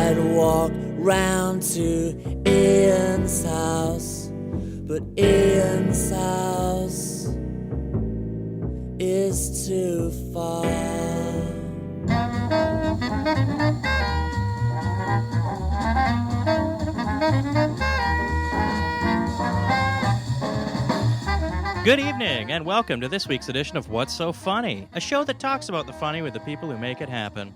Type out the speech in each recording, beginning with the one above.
I'd walk round to Ian's house, but Ian's house is too far. Good evening, and welcome to this week's edition of What's So Funny, a show that talks about the funny with the people who make it happen.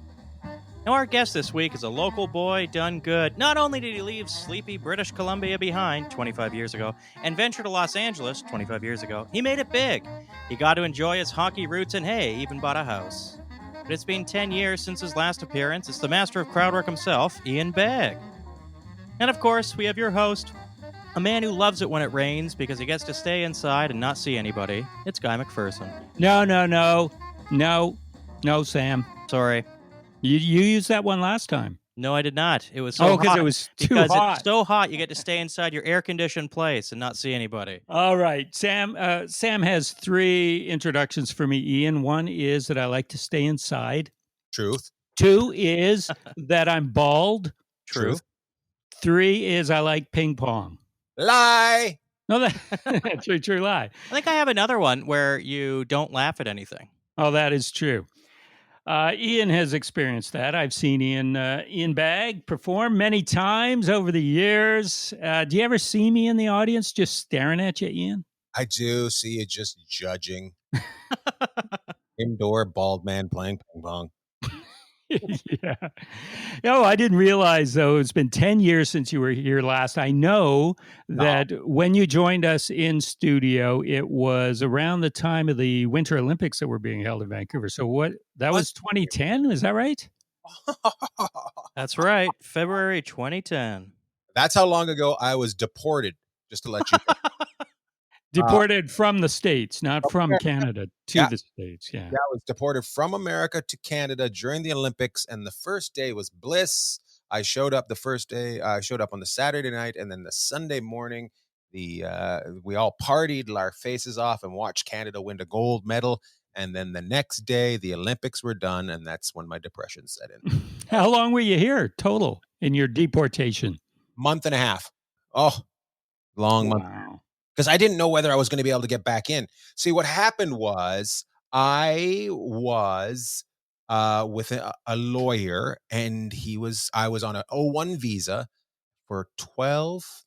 Now, our guest this week is a local boy done good. Not only did he leave sleepy British Columbia behind 25 years ago and venture to Los Angeles 25 years ago, he made it big. He got to enjoy his hockey roots and, hey, even bought a house. But it's been 10 years since his last appearance. It's the master of crowd work himself, Ian Bagg. And of course, we have your host, a man who loves it when it rains because he gets to stay inside and not see anybody. It's Guy McPherson. No, Sam. Sorry. You used that one last time. No, I did not. It was so hot. Because it was too because hot. It's so hot, you get to stay inside your air-conditioned place and not see anybody. All right, Sam. Sam has 3 introductions for me, Ian. 1 is that I like to stay inside. Truth. 2 is that I'm bald. Truth. 3 is I like ping pong. Lie. No, that's a true lie. I think I have another one where you don't laugh at anything. Oh, that is true. Ian has experienced that. I've seen Ian Bagg perform many times over the years. Do you ever see me in the audience just staring at you, Ian? I do see you just judging. Indoor bald man playing ping pong. Yeah. No, I didn't realize, though, it's been 10 years since you were here last. I know that when you joined us in studio, it was around the time of the Winter Olympics that were being held in Vancouver. So that was 2010, is that right? That's right. February 2010. That's how long ago I was deported, just to let you know. Deported from the States, not from Canada to the States. Yeah, I was deported from America to Canada during the Olympics, and the first day was bliss. I showed up the first day. I showed up on the Saturday night, and then the Sunday morning, we all partied our faces off and watched Canada win a gold medal. And then the next day, the Olympics were done, and that's when my depression set in. How long were you here total in your deportation? Month and a half. Oh, long month. Wow. Because I didn't know whether I was going to be able to get back in. See, what happened was I was with a lawyer, and I was on an O1 visa for 12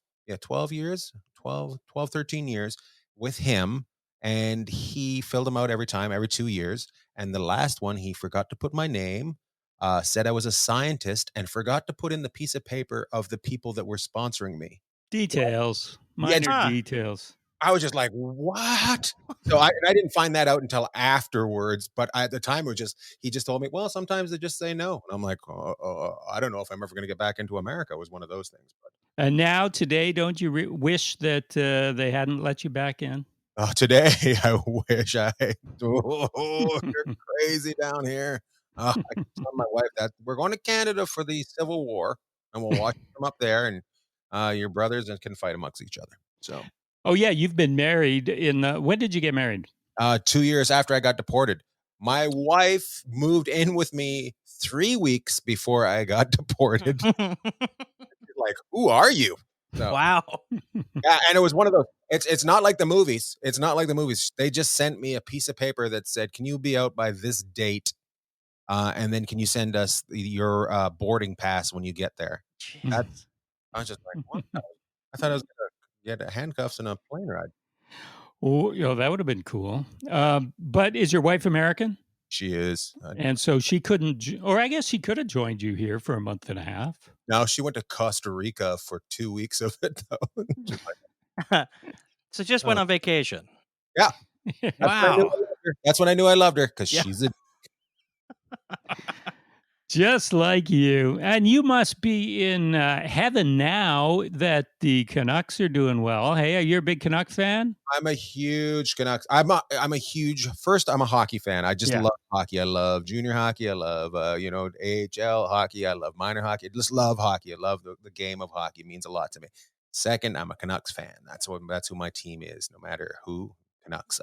years, 13 years with him. And he filled them out every 2 years. And the last one, he forgot to put my name, said I was a scientist, and forgot to put in the piece of paper of the people that were sponsoring me. Details. Minor details. I was just like, what? So I didn't find that out until afterwards. But at the time, he just told me, well, sometimes they just say no. And I'm like, I don't know if I'm ever going to get back into America. It was one of those things. But and now today, don't you wish that they hadn't let you back in? Today, I wish you're crazy down here. I can tell my wife that we're going to Canada for the Civil War, and we'll watch them up there, and your brothers can fight amongst each other. So. Oh, yeah. You've been married when did you get married? 2 years after I got deported. My wife moved in with me 3 weeks before I got deported. Like, who are you? So, wow. Yeah, and it was one of those. It's not like the movies. It's not like the movies. They just sent me a piece of paper that said, "Can you be out by this date? And then can you send us your boarding pass when you get there?" I was just like, what? I thought I was going to get handcuffs and a plane ride. Oh, that would have been cool. But is your wife American? She is. And so she couldn't, or I guess she could have joined you here for a month and a half. No, she went to Costa Rica for 2 weeks of it, though. So just went on vacation. Yeah. Wow. That's when I knew I loved her, because she's a... Just like you. And you must be in heaven now that the Canucks are doing well. Hey, are you a big Canuck fan? I'm a huge Canucks. I'm a hockey fan. I just love hockey. I love junior hockey. I love, AHL hockey. I love minor hockey. I just love hockey. I love the game of hockey. It means a lot to me. Second, I'm a Canucks fan. That's who my team is, no matter who. Canucks.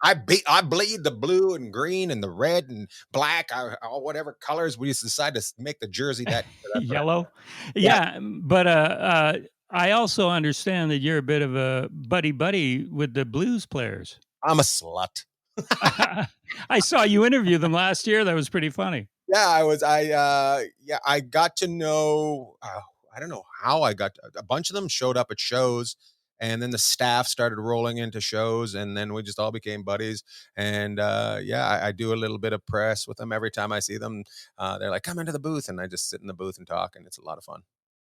I bleed the blue and green and the red and black, all whatever colors we just decided to make the jersey that. That's what Yellow. yeah, Yeah, but I also understand that you're a bit of a buddy buddy with the blues players. I'm a slut. I saw you interview them last year. That was pretty funny. Yeah, I was. I got to know. I don't know how I got. A bunch of them showed up at shows, and then the staff started rolling into shows, and then we just all became buddies. And yeah, I do a little bit of press with them every time I see them. They're like, "Come into the booth," and I just sit in the booth and talk, and it's a lot of fun.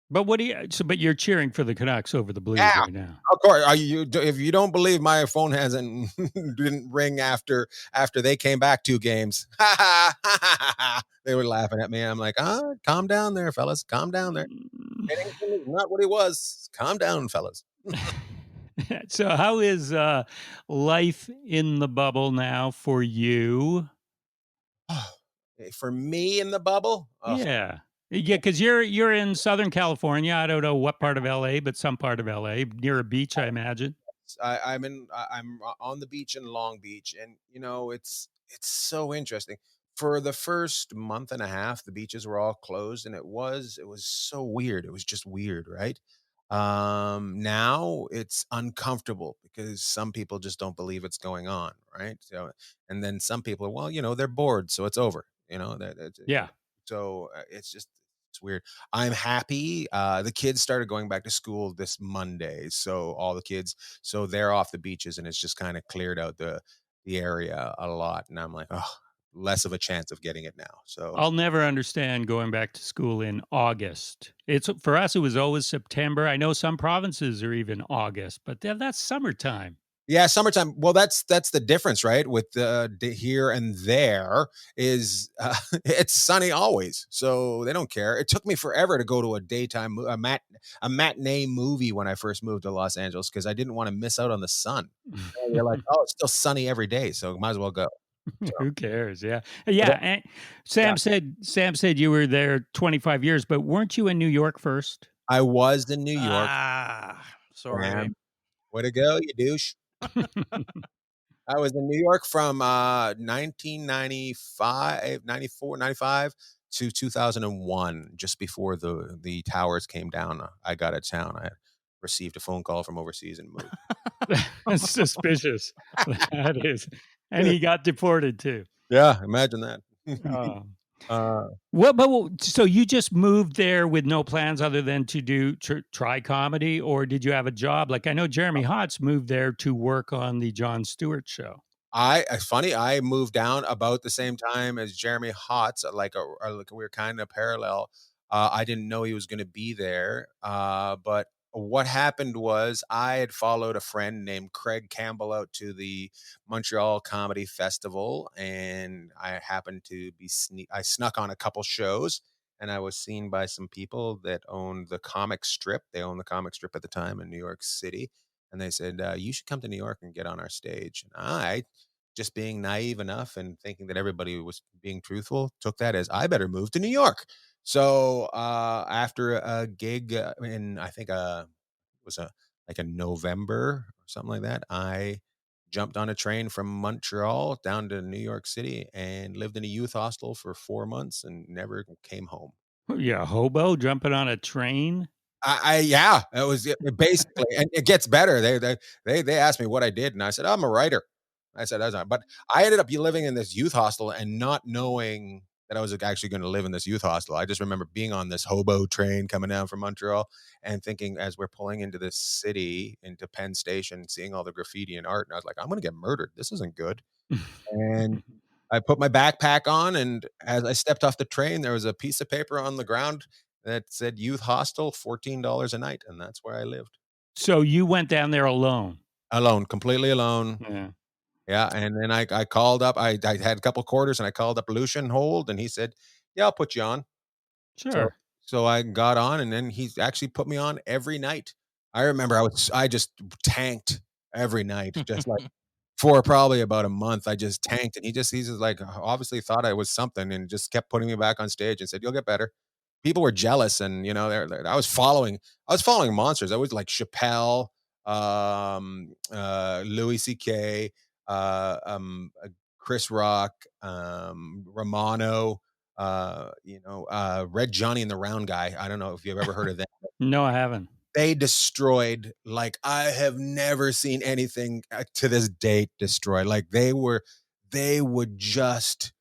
But what do you? So, but you're cheering for the Canucks over the Blues Yeah, right now. of course. If you don't believe my phone hasn't didn't ring after they came back 2 games, they were laughing at me. I'm like, calm down there, fellas. Calm down there. Pennington is not what he was. Calm down, fellas. So, how is life in the bubble now for you? For me in the bubble, Yeah. Yeah, because you're in Southern California. I don't know what part of LA, but some part of LA near a beach, I imagine. I'm on the beach in Long Beach, and it's so interesting. For the first month and a half, the beaches were all closed, and it was so weird. It was just weird, right? Now it's uncomfortable because some people just don't believe it's going on, right? So, and then some people, well, they're bored, so it's over. Yeah. So it's weird. I'm happy. The kids started going back to school this Monday, so all the kids, so they're off the beaches, and it's just kind of cleared out the area a lot. And I'm like, oh, less of a chance of getting it now. So I'll never understand going back to school in August. It's for us, it was always September. I know some provinces are even August, but that's summertime. yeah, summertime. Well, that's the difference, right? With the here and there is it's sunny always, so they don't care. It took me forever to go to a daytime a matinee movie when I first moved to Los Angeles because I didn't want to miss out on the sun. And you're like, oh, it's still sunny every day, so might as well go. So, Who cares? Yeah. but, Yeah. And yeah, Sam said you were there 25 years, but weren't you in New York first? I was in New York. Sorry. Man, way to go, you douche. I was in New York from 1995, 94, 95 to 2001, just before the towers came down. I got out of town. I received a phone call from overseas and moved. That's suspicious. That is. And he got deported too. Yeah, imagine that. Oh. uh, So you just moved there with no plans other than to try comedy, or did you have a job? Like I know Jeremy Hotz moved there to work on the Jon Stewart show. it's funny. I moved down about the same time as Jeremy Hotz, like we were kind of parallel. I didn't know he was going to be there, but what happened was I had followed a friend named Craig Campbell out to the Montreal Comedy Festival, and I happened to I snuck on a couple shows, and I was seen by some people that owned the comic strip. They owned the comic strip at the time in New York City, and they said, you should come to New York and get on our stage. And I, just being naive enough and thinking that everybody was being truthful, took that as I better move to New York. So after a gig in, I think it was like a November or something like that, I jumped on a train from Montreal down to New York City and lived in a youth hostel for 4 months and never came home. Yeah, hobo jumping on a train. Yeah, it was basically, and it gets better. They asked me what I did, and I said I'm a writer. I said that's not, but I ended up living in this youth hostel and not knowing that I was actually going to live in this youth hostel. I just remember being on this hobo train coming down from Montreal and thinking as we're pulling into this city, into Penn Station, seeing all the graffiti and art, and I was like, I'm going to get murdered. This isn't good. And I put my backpack on, and as I stepped off the train, there was a piece of paper on the ground that said youth hostel, $14 a night, and that's where I lived. So you went down there alone. Alone, completely alone. Yeah. Yeah, and then I called up. I had a couple quarters, and I called up Lucian Hold, and he said, "Yeah, I'll put you on." So Sure. so I got on, and then he actually put me on every night. I remember I just tanked every night, just like for probably about a month. I just tanked, and he's just like obviously thought I was something, and just kept putting me back on stage and said, "You'll get better." People were jealous, and I was following monsters. I was like Chappelle, Louis C.K. Chris Rock, Romano, Red Johnny and the Round Guy. I don't know if you've ever heard of them. No, I haven't. They destroyed like I have never seen anything to this date destroy. Like they would just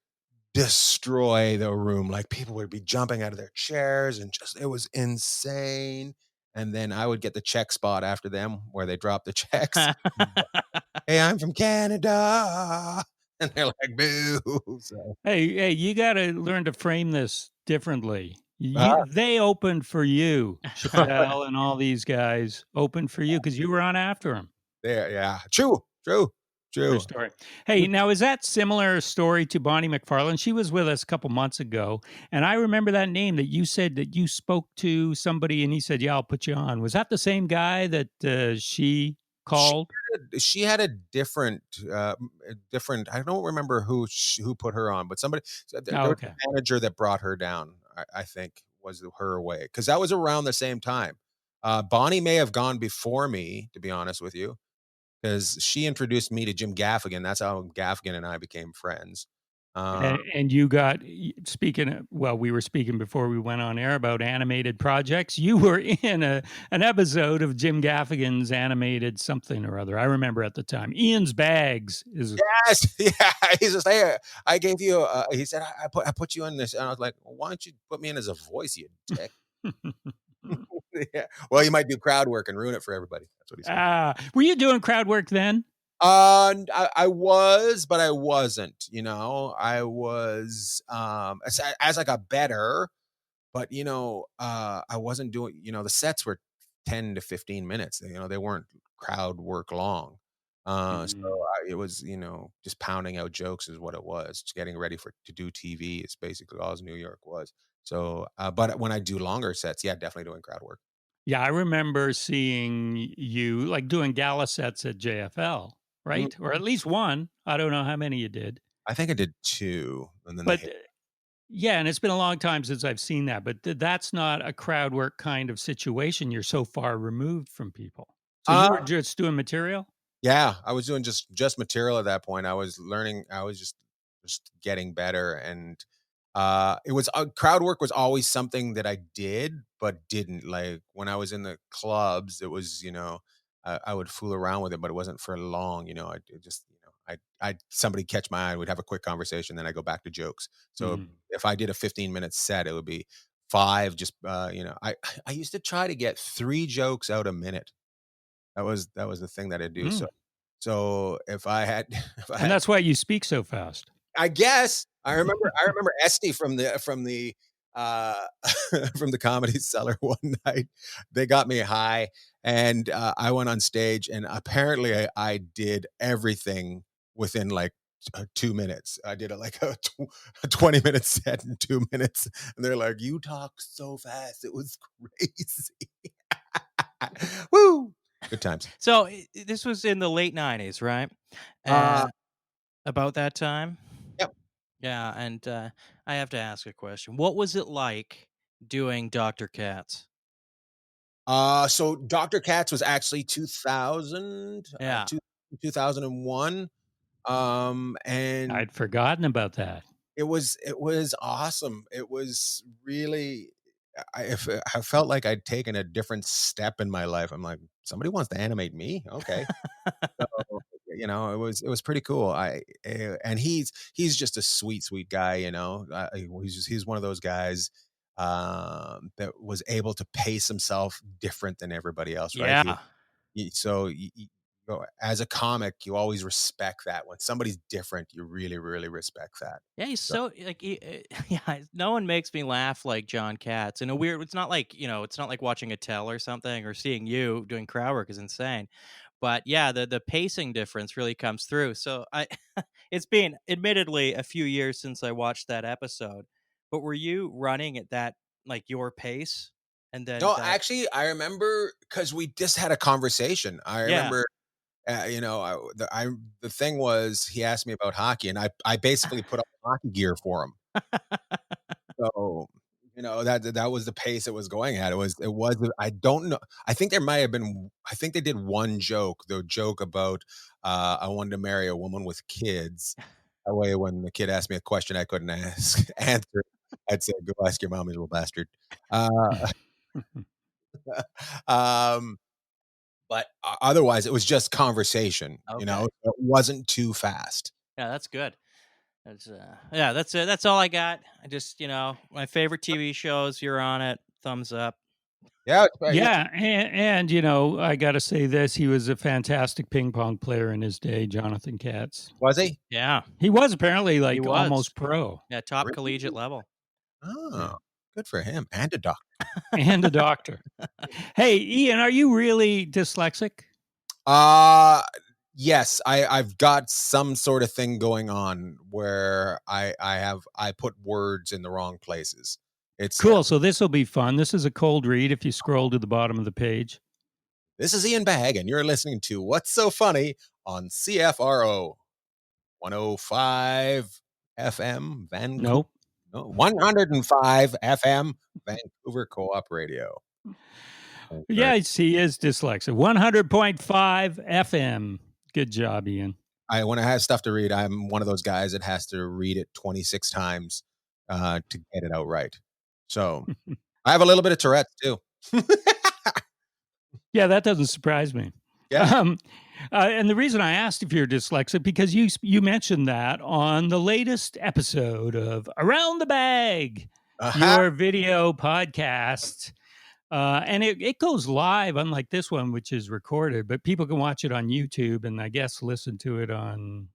destroy the room. Like people would be jumping out of their chairs and just it was insane. And then I would get the check spot after them where they drop the checks. Hey, I'm from Canada. And they're like, boo. So, Hey, you got to learn to frame this differently. ah, They opened for you, Chappelle and all these guys opened for you because you were on after them. there, yeah. True, true, True true. story. Hey, now is that similar story to Bonnie McFarlane? She was with us a couple months ago, and I remember that name that you said that you spoke to somebody, and he said, "Yeah, I'll put you on." Was that the same guy that she She called? she had a different, different. I don't remember who put her on, but somebody. Oh, There was okay. a manager that brought her down. I think was her way because that was around the same time. Bonnie may have gone before me, to be honest with you, because she introduced me to Jim Gaffigan. That's how Gaffigan and I became friends. Uh, And you got speaking. Well, we were speaking before we went on air about animated projects. You were in an episode of Jim Gaffigan's animated something or other. I remember at the time. Ian's Bags is. yes, yeah. He's just there. I gave you. He said I put you in this, and I was like, well, why don't you put me in as a voice, you dick? Yeah. Well, you might do crowd work and ruin it for everybody. That's what he said. Were you doing crowd work then? I was, but I wasn't. I was as I got better, but I wasn't doing. The sets were 10 to 15 minutes. They weren't crowd work long. Mm. It was just pounding out jokes is what it was. Just getting ready to do TV is basically all New York was. So, but when I do longer sets, yeah, definitely doing crowd work. Yeah, I remember seeing you like doing gala sets at JFL, Mm, right? Or at least one. I don't know how many you did, I think I did two, and then they but hit. yeah, and it's been a long time since I've seen that. But that's not a crowd work kind of situation. You're so far removed from people. So you were just doing material. Yeah, I was doing just material at that point. I was learning. I was just getting better, and it was crowd work was always something that I did, but didn't like when I was in the clubs. It was I would fool around with it, but it wasn't for long. I just I somebody catch my eye, we'd have a quick conversation, then I go back to jokes. So Mhm. if I did a 15-minute set, it would be five. Just I used to try to get 3 jokes out a minute. That was the thing that I do. So Mm. so if I had if I And had that's why you speak so fast. I guess I remember Esty uh from the Comedy Cellar one night. They got me high and I went on stage and apparently I did everything within like 2 minutes. I did a 20-minute set in 2 minutes, and they're like, "You talk so fast, it was crazy." Woo! Good times. So this was in the late '90s, right? Uh, About that time. yep. Yeah, and I have to ask a question. What was it like doing Dr. Katz? So Dr. Katz was actually 2000, Yeah. 2001. And I'd forgotten about that. it was awesome. It was really I felt like I'd taken a different step in my life. I'm like, somebody wants to animate me? Okay. So, it was pretty cool. And he's just a sweet, sweet guy. He's one of those guys that was able to pace himself different than everybody else, right? Yeah. So as a comic, you always respect that when somebody's different. You really, really respect that. Yeah, he's So, so like yeah, no one makes me laugh like John Katz. In a weird it's not like, it's not like watching a tell or something or seeing you doing crowd work is insane. But yeah, the pacing difference really comes through. So I it's been admittedly a few years since I watched that episode. But were you running at that like your pace? And then no, that actually, I remember because we just had a conversation. I yeah. remember the thing was he asked me about hockey, and I basically put on hockey gear for him. So, that was the pace it was going at. It was I don't know. I think there might have been I think they did one joke, the joke about, I wanted to marry a woman with kids. That way when the kid asked me a question I couldn't ask answer, I'd say, "Go ask your mom, you little bastard." Uh, um, but o otherwise, it was just conversation, Okay. It wasn't too fast. Yeah, that's good. Yeah, that's it. That's all I got. I just, my favorite TV shows. You're on it. Thumbs up. Yeah, it's Yeah, and I got to say this: he was a fantastic ping pong player in his day, Jonathan Katz. was he? Yeah, He was apparently he like was. almost pro. Yeah, top collegiate Really? level. Yeah, Oh, good for him, and a doctor. and a doctor. Hey, Ian, are you really dyslexic? Uh, yes, I've got some sort of thing going on where I put words in the wrong places. It's, Cool. So this will be fun. This is a cold read. If you scroll to the bottom of the page, this is Ian Bagg, and you're listening to What's So Funny on CFRO 105 FM Vancouver. nope. No, 105 FM Vancouver Co-op Radio. Thanks, Yeah, he is dyslexic. 100.5 FM. Good job, Ian. when I have stuff to read, I'm one of those guys that has to read it 26 times to get it out right. So I have a little bit of Tourette's too. Yeah, that doesn't surprise me. Yeah. And the reason I asked if you're dyslexic because you mentioned that on the latest episode of Around the Bag, Uh-huh. your video podcast. And it goes live, unlike this one, which is recorded, but people can watch it on YouTube and I guess listen to it on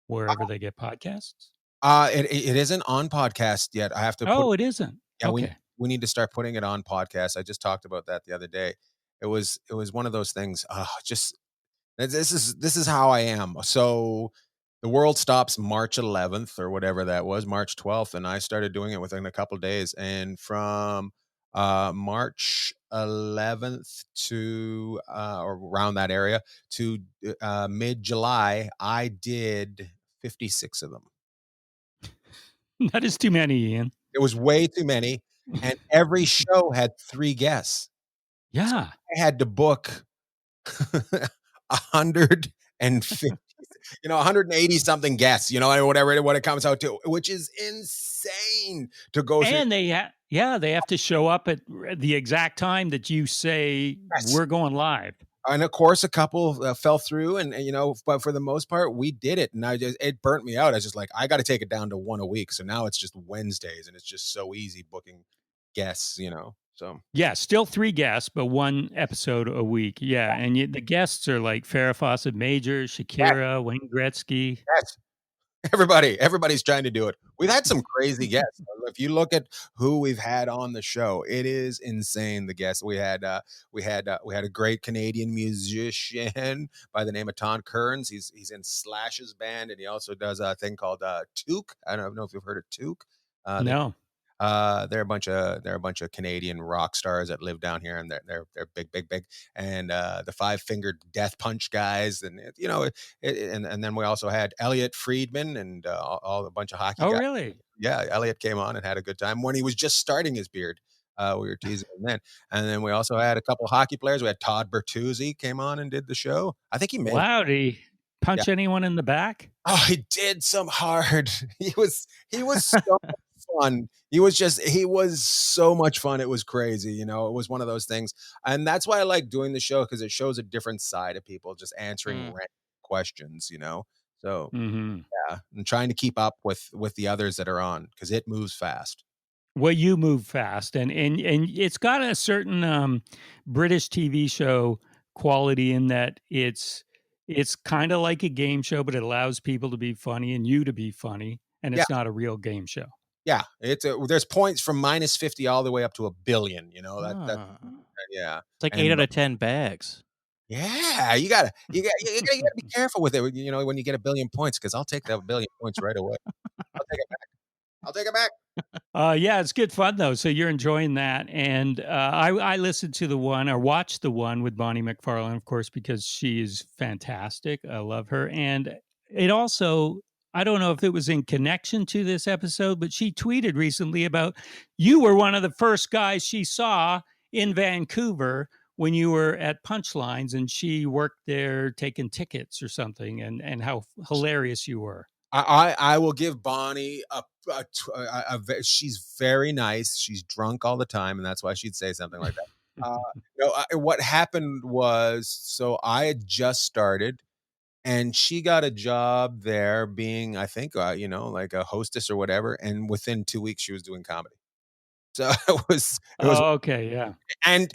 wherever they get podcasts. It isn't on podcast yet. I have to put Oh, it isn't. yeah, Okay. we need to start putting it on podcast. I just talked about that the other day. It was one of those things. Just this is how I am. So the world stops March 11th or whatever that was, March 12th, and I started doing it within a couple of days. And from March 11th to or around that area to mid July, I did 56 of them. That is too many, Ian. It was way too many, and every show had 3 guests. Yeah. I had to book 150, 180 something guests, whatever what it comes out to, which is insane to go through. And they have to show up at the exact time that you say Yes. we're going live. And of course, a couple fell through, and but for the most part, we did it. And it burnt me out. I was just like, I got to take it down to one a week. So now it's just Wednesdays, and it's just so easy booking guests. So Yeah, still 3 guests, but 1 episode a week. Yeah, and the guests are like Farrah Fawcett Major, Shakira, Wayne Gretzky. yes, everybody's trying to do it. We've had some crazy guests. If you look at who we've had on the show, it is insane. The guests we had a great Canadian musician by the name of Ton Kearns. He's in Slash's band, and he also does a thing called Took. I don't know if you've heard of Took. No. They're a bunch of Canadian rock stars that live down here, and they're big, and the Five Fingered Death Punch guys, and and then we also had Elliot Friedman and all a bunch of hockey Oh, guys. really? Yeah, Elliot came on and had a good time when he was just starting his beard. We were teasing him then, and then we also had a couple hockey players. We had Todd Bertuzzi came on and did the show. I think he made Wow, did he yeah. punch anyone in the back? Oh, he did some hard. He was so fun. He was so much fun. It was crazy. It was one of those things. And that's why I like doing the show, because it shows a different side of people just answering Mm. random questions. So Mm-hmm. yeah, and trying to keep up with the others that are on, because it moves fast. Well, you move fast, and it's got a certain British TV show quality in that it's kind of like a game show, but it allows people to be funny and you to be funny, and Yeah. it's not a real game show. Yeah. There's points from -50 all the way up to 1 billion, that Ah. yeah. It's like And 8 out of 10 bags. yeah, you gotta be careful with it, when you get 1 billion points, because I'll take that 1 billion points right away. I'll take it back. I'll take it back. Yeah, it's good fun though. So you're enjoying that, and I listened to the one or watched the one with Bonnie McFarlane, of course, because she is fantastic. I love her, and it also I don't know if it was in connection to this episode, but she tweeted recently about you were one of the first guys she saw in Vancouver when you were at Punchlines, and she worked there taking tickets or something, and how hilarious you were. I will give Bonnie she's very nice. She's drunk all the time, and that's why she'd say something like that. No, what happened was, so I had just started, and she got a job there being, I think, like a hostess or whatever, and within 2 weeks, she was doing comedy. So it was Oh, okay, yeah. and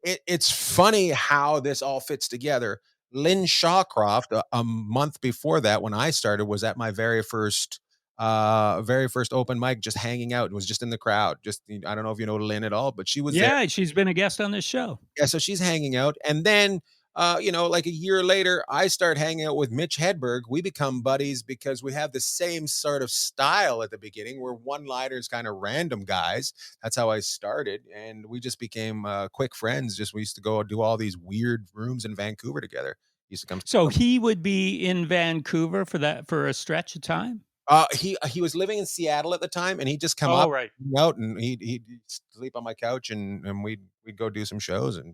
it's funny how this all fits together. Lynn Shawcroft, a month before that, when I started, was at my very first open mic, just hanging out, and was just in the crowd. Just I don't know if you know Lynn at all, but she was there. Yeah, she's been a guest on this show. Yeah, so she's hanging out, and then, like a year later, I start hanging out with Mitch Hedberg. We become buddies because we have the same sort of style at the beginning. We're one-liners, kind of random guys. That's how I started, and we just became quick friends. Just we used to go do all these weird rooms in Vancouver together. He used to come. So he would be in Vancouver for a stretch of time? He was living in Seattle at the time, and he'd just come Oh, up, right. hang out, and he'd sleep on my couch, and we'd go do some shows, and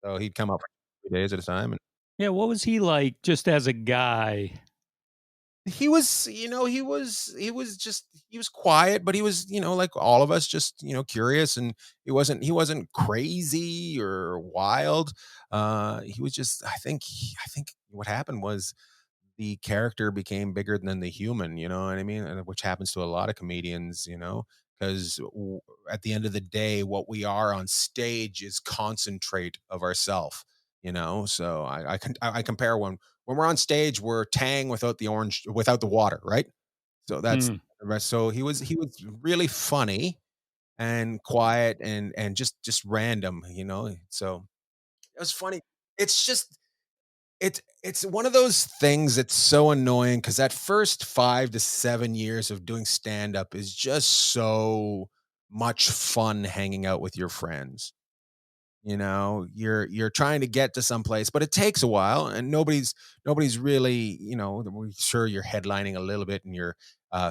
so he'd come up for 3 days at a time, and Yeah, what was he like just as a guy? he was, he was quiet, but he was, like all of us, just curious, and he wasn't crazy or wild. He was just, I think what happened was the character became bigger than the human, you know what I mean? And which happens to a lot of comedians, because at the end of the day, what we are on stage is concentrate of ourself, So I compare when we're on stage, we're Tang without the orange, without the water, right? So that's Mm, so he was really funny and quiet and just random, So it was funny. It's just it's one of those things that's so annoying because that first 5 to 7 years of doing stand-up is just so much fun hanging out with your friends. You're trying to get to someplace, but it takes a while, and nobody's really, sure you're headlining a little bit and you're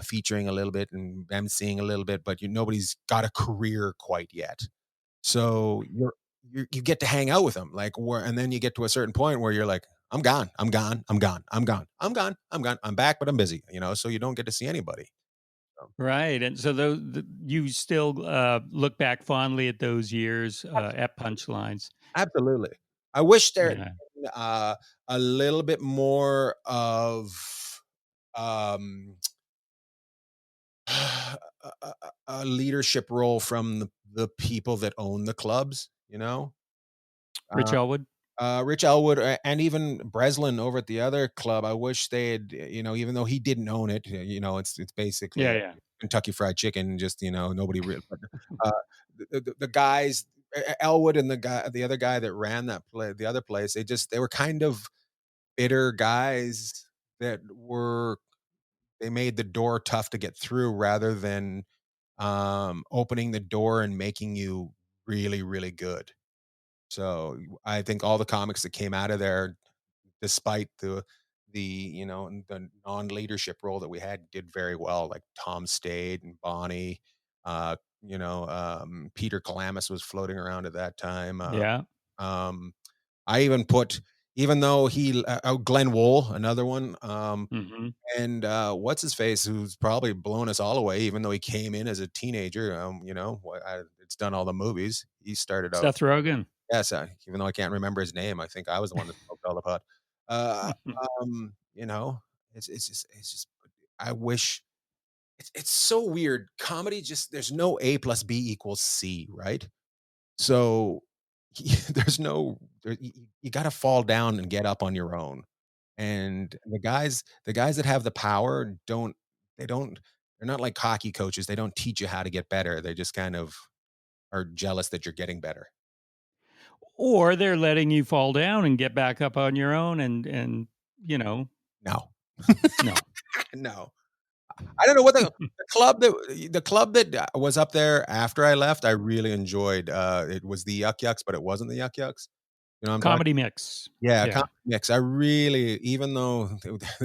featuring a little bit and emceeing a little bit, but nobody's got a career quite yet. So you get to hang out with them, and then you get to a certain point where you're like, I'm gone, I'm gone, I'm gone, I'm gone, I'm gone, I'm gone, I'm back, but I'm busy, so you don't get to see anybody. So, right, and so you still, look back fondly at those years, at Punchlines. absolutely. I wish there had Yeah. been, a little bit more of um a leadership role from the people that own the clubs. Rich Uh, Elwood? Rich Elwood, and even Breslin over at the other club. I wish they had, even though he didn't own it, it's basically Yeah, like yeah. Kentucky Fried Chicken. Just nobody really. But, uh, the guys, Elwood and the other guy that ran the other place, they were kind of bitter guys that were they made the door tough to get through rather than opening the door and making you really really good. So I think all the comics that came out of there, despite the non-leadership role that we had, did very well. Like Tom Stade and Bonnie, Peter Calamus was floating around at that time. Yeah. Um, I even put, even though Glenn Wool, another one, Mhm. and what's his face, who's probably blown us all away, even though he came in as a teenager. It's done all the movies. He started out. Seth Rogen. Yes, even though I can't remember his name, I think I was the one that smoked all the pot. Uh, um, you know, it's just I wish it's so weird. Comedy just there's no A plus B equals C, right? So there's no you got to fall down and get up on your own. And the guys that have the power don't they're not like hockey coaches. They don't teach you how to get better. They just kind of are jealous that you're getting better. Or they're letting you fall down and get back up on your own and, you know, No. no. No. I don't know what the club that was up there after I left, I really enjoyed. It was the Yuck Yucks, but it wasn't the Yuck Yucks. You know what I'm talking. Comedy mix. Yeah, Yeah. comedy mix. I really, even though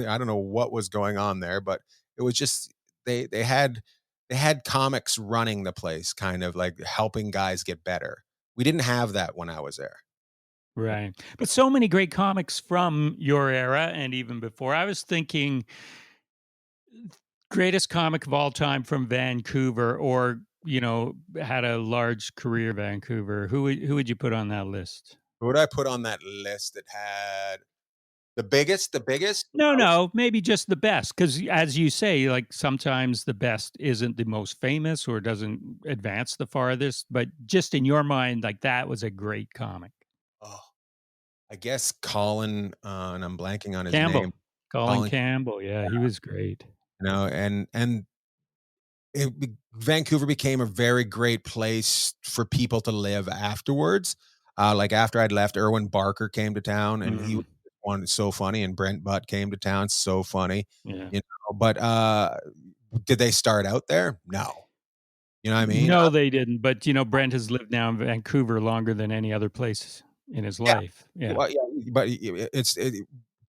I don't know what was going on there, but it was just they had they had comics running the place, kind of like helping guys get better. We didn't have that when I was there. Right. But so many great comics from your era and even before. I was thinking greatest comic of all time from Vancouver or, had a large career Vancouver. Who would you put on that list? Who would I put on that list that had the biggest? The biggest? No, no, maybe just the best cuz as you say, like sometimes the best isn't the most famous or doesn't advance the farthest, but just in your mind like that was a great comic. Oh, I guess Colin, and I'm blanking on his name. Campbell. Colin Colin, Campbell. Yeah, he was great. and Vancouver became a very great place for people to live afterwards. Like after I'd left, Erwin Barker came to town, and he was Mhm. one so funny, and Brent Butt came to town, so funny, Yeah. But did they start out there? No, you know what I mean? No, they didn't, but, Brent has lived now in Vancouver longer than any other place in his Yeah, life. Yeah, well, yeah, but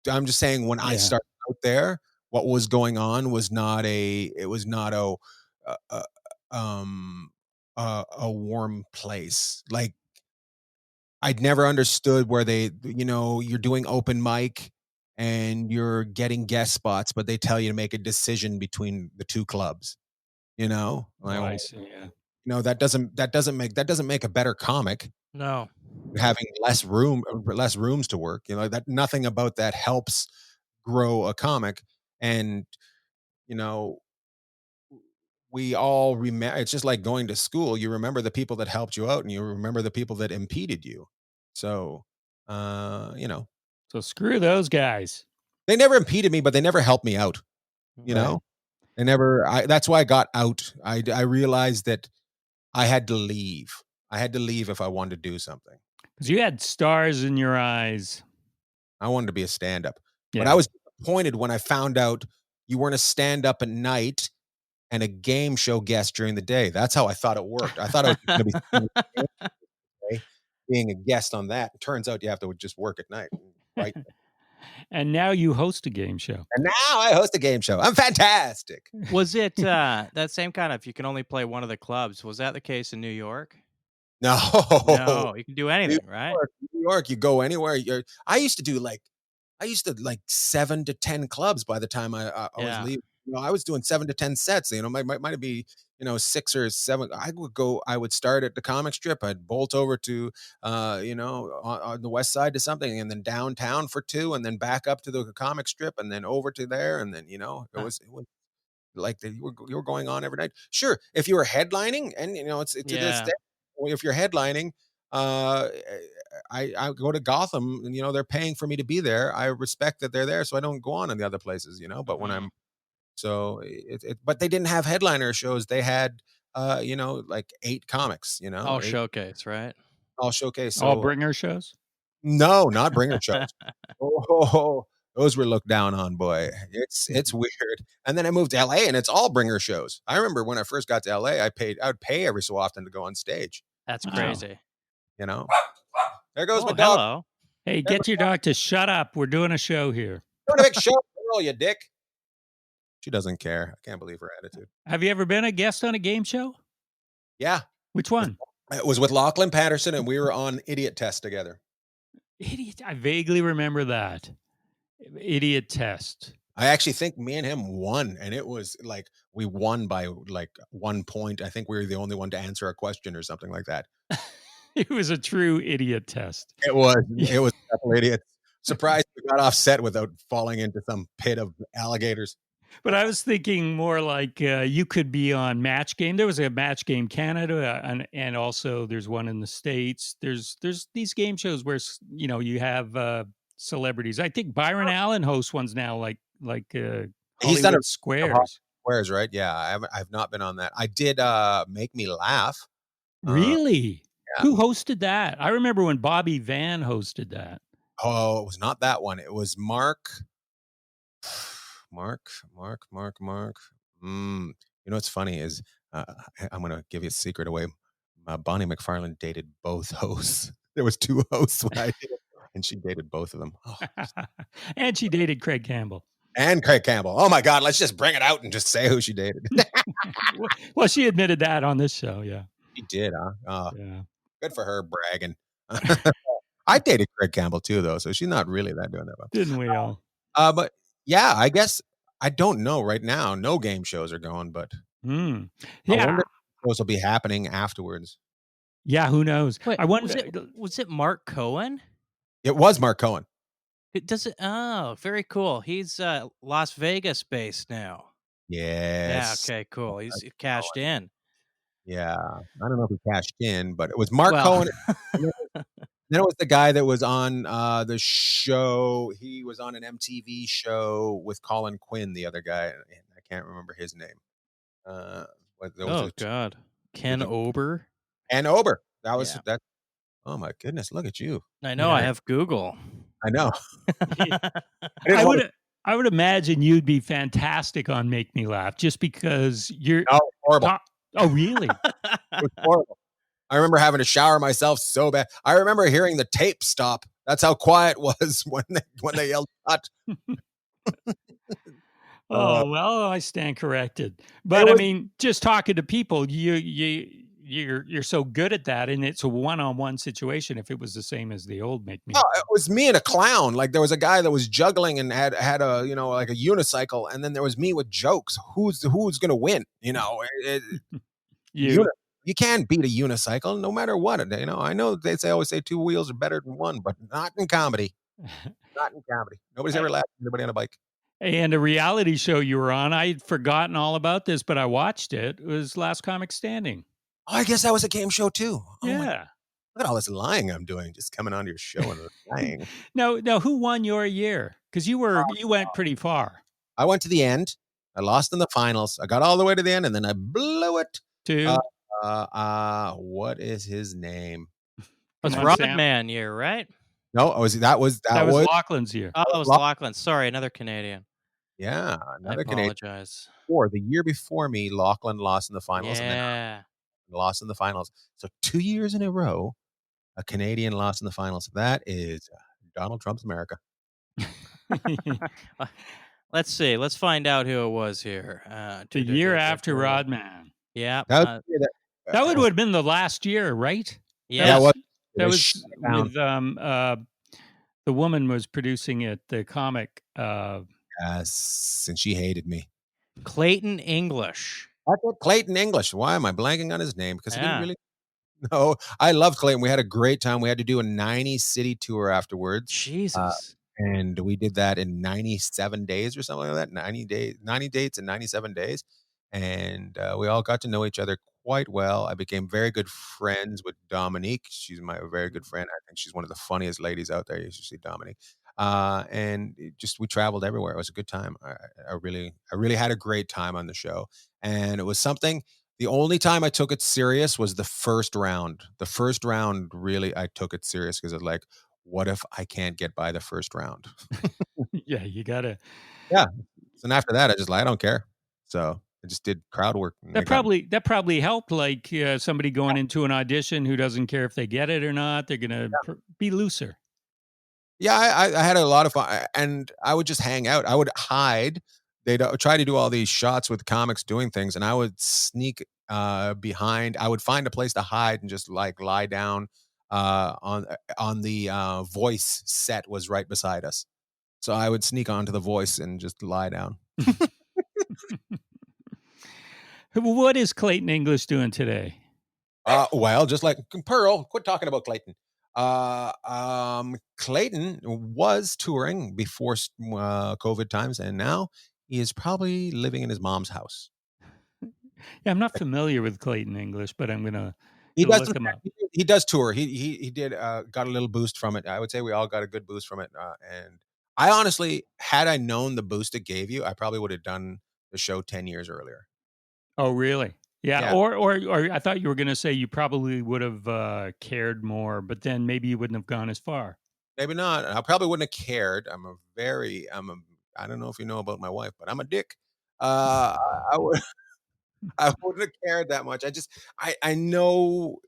I'm just saying when I yeah. started out there, what was going on was not it was not a, um, a warm place. Like, I'd never understood where you're doing open mic and you're getting guest spots, but they tell you to make a decision between the 2 clubs, you know? Oh, Like, I well, see, yeah. that doesn't make a better comic. No. Having less rooms to work, that nothing about that helps grow a comic. And, you know, we all remember, it's just like going to school. You remember the people that helped you out and you remember the people that impeded you. So, you know, So screw those guys. they never impeded me, but they never helped me out, you Right. know? They never that's why I got out. I realized that I had to leave. I had to leave if I wanted to do something. Because you had stars in your eyes. I wanted to be a stand-up. But I Yeah. was disappointed when I found out you weren't a stand-up at night and a game show guest during the day. That's how I thought it worked. I thought I was gonna be sitting at the day, being a guest on that. It turns out you have to just work at night, right? And now you host a game show. And now I host a game show. I'm fantastic. Was it that same kind of you can only play one of the clubs? Was that the case in New York? No. No, you can do New anything, right? New York, you go anywhere. I used to like 7 to 10 clubs by the time I was Yeah. leaving. I was doing 7 to 10 sets, might be, 6 or 7. I would start at the comic strip. I'd bolt over to, on the west side to something and then downtown for 2 and then back up to the comic strip and then over to there. And then, Huh. it was like you were going on every night. Sure, if you were headlining, and it's to this Yeah. day, if you're headlining, uh, I go to Gotham, and they're paying for me to be there. I respect that they're there, so I don't go on in the other places, But when Mhm. I'm so but they didn't have headliner shows. They had like 8 comics, All 8 showcase, right? all showcase. All So bringer shows? no, not bringer shows. Oh, those were looked down on, boy. It's weird. And then I moved to LA and it's all bringer shows. I remember when I first got to LA, I would pay every so often to go on stage, That's Wow. crazy. you know. There goes my Oh, dog. hello. Hey, There's my get your dog to shut up. We're doing a show here. doing a big show, girl, you dick. She doesn't care. I can't believe her attitude. Have you ever been a guest on a game show? Yeah. Which one? It was with Lachlan Patterson and we were on Idiot Test together. Idiot. I vaguely remember that. Idiot test. I actually think me and him won, and it was like we won by like 1 point. I think we were the only one to answer a question or something like that. It was a true idiot test. It was. It was definitely idiot. Surprised we got off set without falling into some pit of alligators. But I was thinking more like you could be on Match Game. There was a Match Game Canada, and also there's one in the States. There's these game shows where you have celebrities. I think Byron Allen hosts ones now, like He's done a Hollywood Squares. squares, right? Yeah, I've not been on that. I did Make Me Laugh. Uh, Really? yeah. Who hosted that? I remember when Bobby Van hosted that. Oh, it was not that one. It was Mark. What's funny is I'm gonna give you a secret away. Bonnie McFarlane dated both hosts. There was 2 hosts when I did it, and she dated both of them. Oh, And she dated Craig Campbell. and Craig Campbell. Oh my god, let's just bring it out and just say who she dated. Well, she admitted that on this show. Yeah. She did, huh? Yeah. Good for her bragging. I dated Craig Campbell too, though, so she's not really that doing that well. Didn't we all? But yeah, I guess I don't know right now. No game shows are going, but Mm. I Yeah. wonder if those will be happening afterwards. Yeah. Who knows? Wait, I wonder. was it Mark Cohen? It was Mark Cohen. It does it. Oh, very cool. He's Las Vegas based now. Yeah. Yes. Okay. Cool. He's cashed in. Yeah. I don't know if he cashed in, but it was Mark Well, Cohen. And then it was the guy that was on the show. He was on an MTV show with Colin Quinn, the other guy. And I can't remember his name. There was oh God, Ken Ober. and Ober. That was Yeah. that. Oh my goodness! Look at you. I know. Yeah. I have Google. I know. I would imagine you'd be fantastic on Make Me Laugh just because you're No, horrible. Oh, really? It was horrible. I remember having to shower myself so bad. I remember hearing the tape stop. That's how quiet it was when they yelled cut. Oh, well, I stand corrected. But I mean, just talking to people, you're so good at that, and it's a one-on-one situation. If it was the same as the old Make Me Oh, it was me and a clown. Like there was a guy that was juggling and had a like a unicycle, and then there was me with jokes. Who's gonna win? you. You can't beat a unicycle no matter what. I know they always say 2 wheels are better than 1, but not in comedy. Not in comedy. Nobody's ever laughed at anybody on a bike. And a reality show you were on, I'd forgotten all about this, but I watched it. It was Last Comic Standing. Oh, I guess that was a game show too. Oh Yeah. look at all this lying I'm doing, just coming onto your show and lying. Now, who won your year? Because you went pretty far. I went to the end. I lost in the finals. I got all the way to the end, and then I blew it. To What is his name? It's Come on, Sam. Rodman year, right? No, that was Lachlan's year. Oh, it was Lachlan. Sorry, another Canadian. yeah, I another Canadian. apologize. The year before me, Lachlan lost in the finals, and then I Yeah. lost in the finals. So 2 years in a row, a Canadian lost in the finals. That is Donald Trump's America. Let's see. Let's find out who it was here. The year after Rodman. Yeah. That would have been the last year, right? Yeah. That was with the woman was producing it, the comic. Yes, and she hated me. Clayton English. I thought Clayton English. Why am I blanking on his name? Because he didn't Yeah. really. No, I loved Clayton. We had a great time. We had to do a 90 city tour afterwards. Jesus. And we did that in 97 days or something like that. 90 dates in 97 days. And we all got to know each other quite well. I became very good friends with Dominique. She's my very good friend. I think she's one of the funniest ladies out there. You should see Dominique. And we traveled everywhere. It was a good time. I really had a great time on the show. And it was something. The only time I took it serious was the first round. The first round, really, I took it serious because it's like, what if I can't get by the first round? Yeah, you gotta. Yeah. And after that, I don't care. So I just did crowd work. That probably helped. Like somebody going into an audition who doesn't care if they get it or not. They're gonna be looser. Yeah, I had a lot of fun, and I would just hang out. I would hide. They'd try to do all these shots with comics doing things, and I would sneak behind. I would find a place to hide and just like lie down on the voice set was right beside us. So I would sneak onto the voice and just lie down. What is Clayton English doing today? Well, just like Pearl, quit talking about Clayton. Clayton was touring before COVID times, and now he is probably living in his mom's house. Yeah, I'm not familiar with Clayton English, but I'm gonna He does look him up. He does tour. He did got a little boost from it. I would say we all got a good boost from it. And I honestly, had I known the boost it gave you, I probably would have done the show 10 years earlier. Oh, really? Yeah. Yeah. Or I thought you were gonna say you probably would have cared more, but then maybe you wouldn't have gone as far. Maybe not. I probably wouldn't have cared. I don't know if you know about my wife, but I'm a dick. I I wouldn't have cared that much. I know,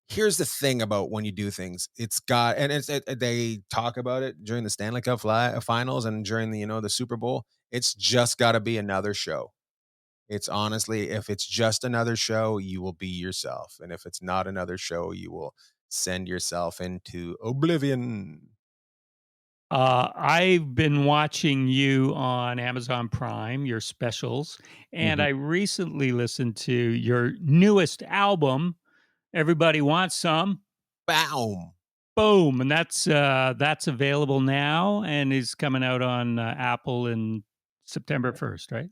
here's the thing about when you do things, it's got and they talk about it during the Stanley Cup finals and during the Super Bowl. It's just got to be another show. It's honestly, if it's just another show, you will be yourself, and if it's not another show, you will send yourself into oblivion. I've been watching you on Amazon Prime, your specials, and Mhm. I recently listened to your newest album, Everybody Wants Some. Boom. Boom, and that's available now and is coming out on Apple in September 1st, right?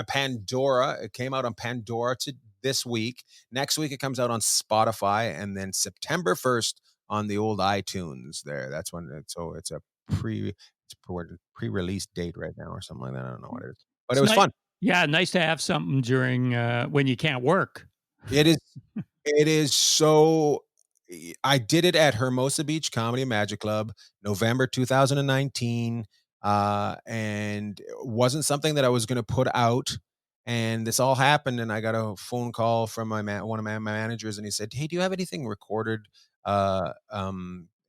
Pandora. It came out on Pandora this week. Next week it comes out on Spotify, and then September 1st on the old iTunes. There, that's when. It's a pre-release date right now or something like that. I don't know what it is, but it It's was nice. fun. Yeah, nice to have something during when you can't work. It is It is so I did it at Hermosa Beach Comedy and Magic Club, November 2019, and it wasn't something that I was gonna put out, and this all happened, and I got a phone call from one of my managers, and he said, "Hey, do you have anything recorded?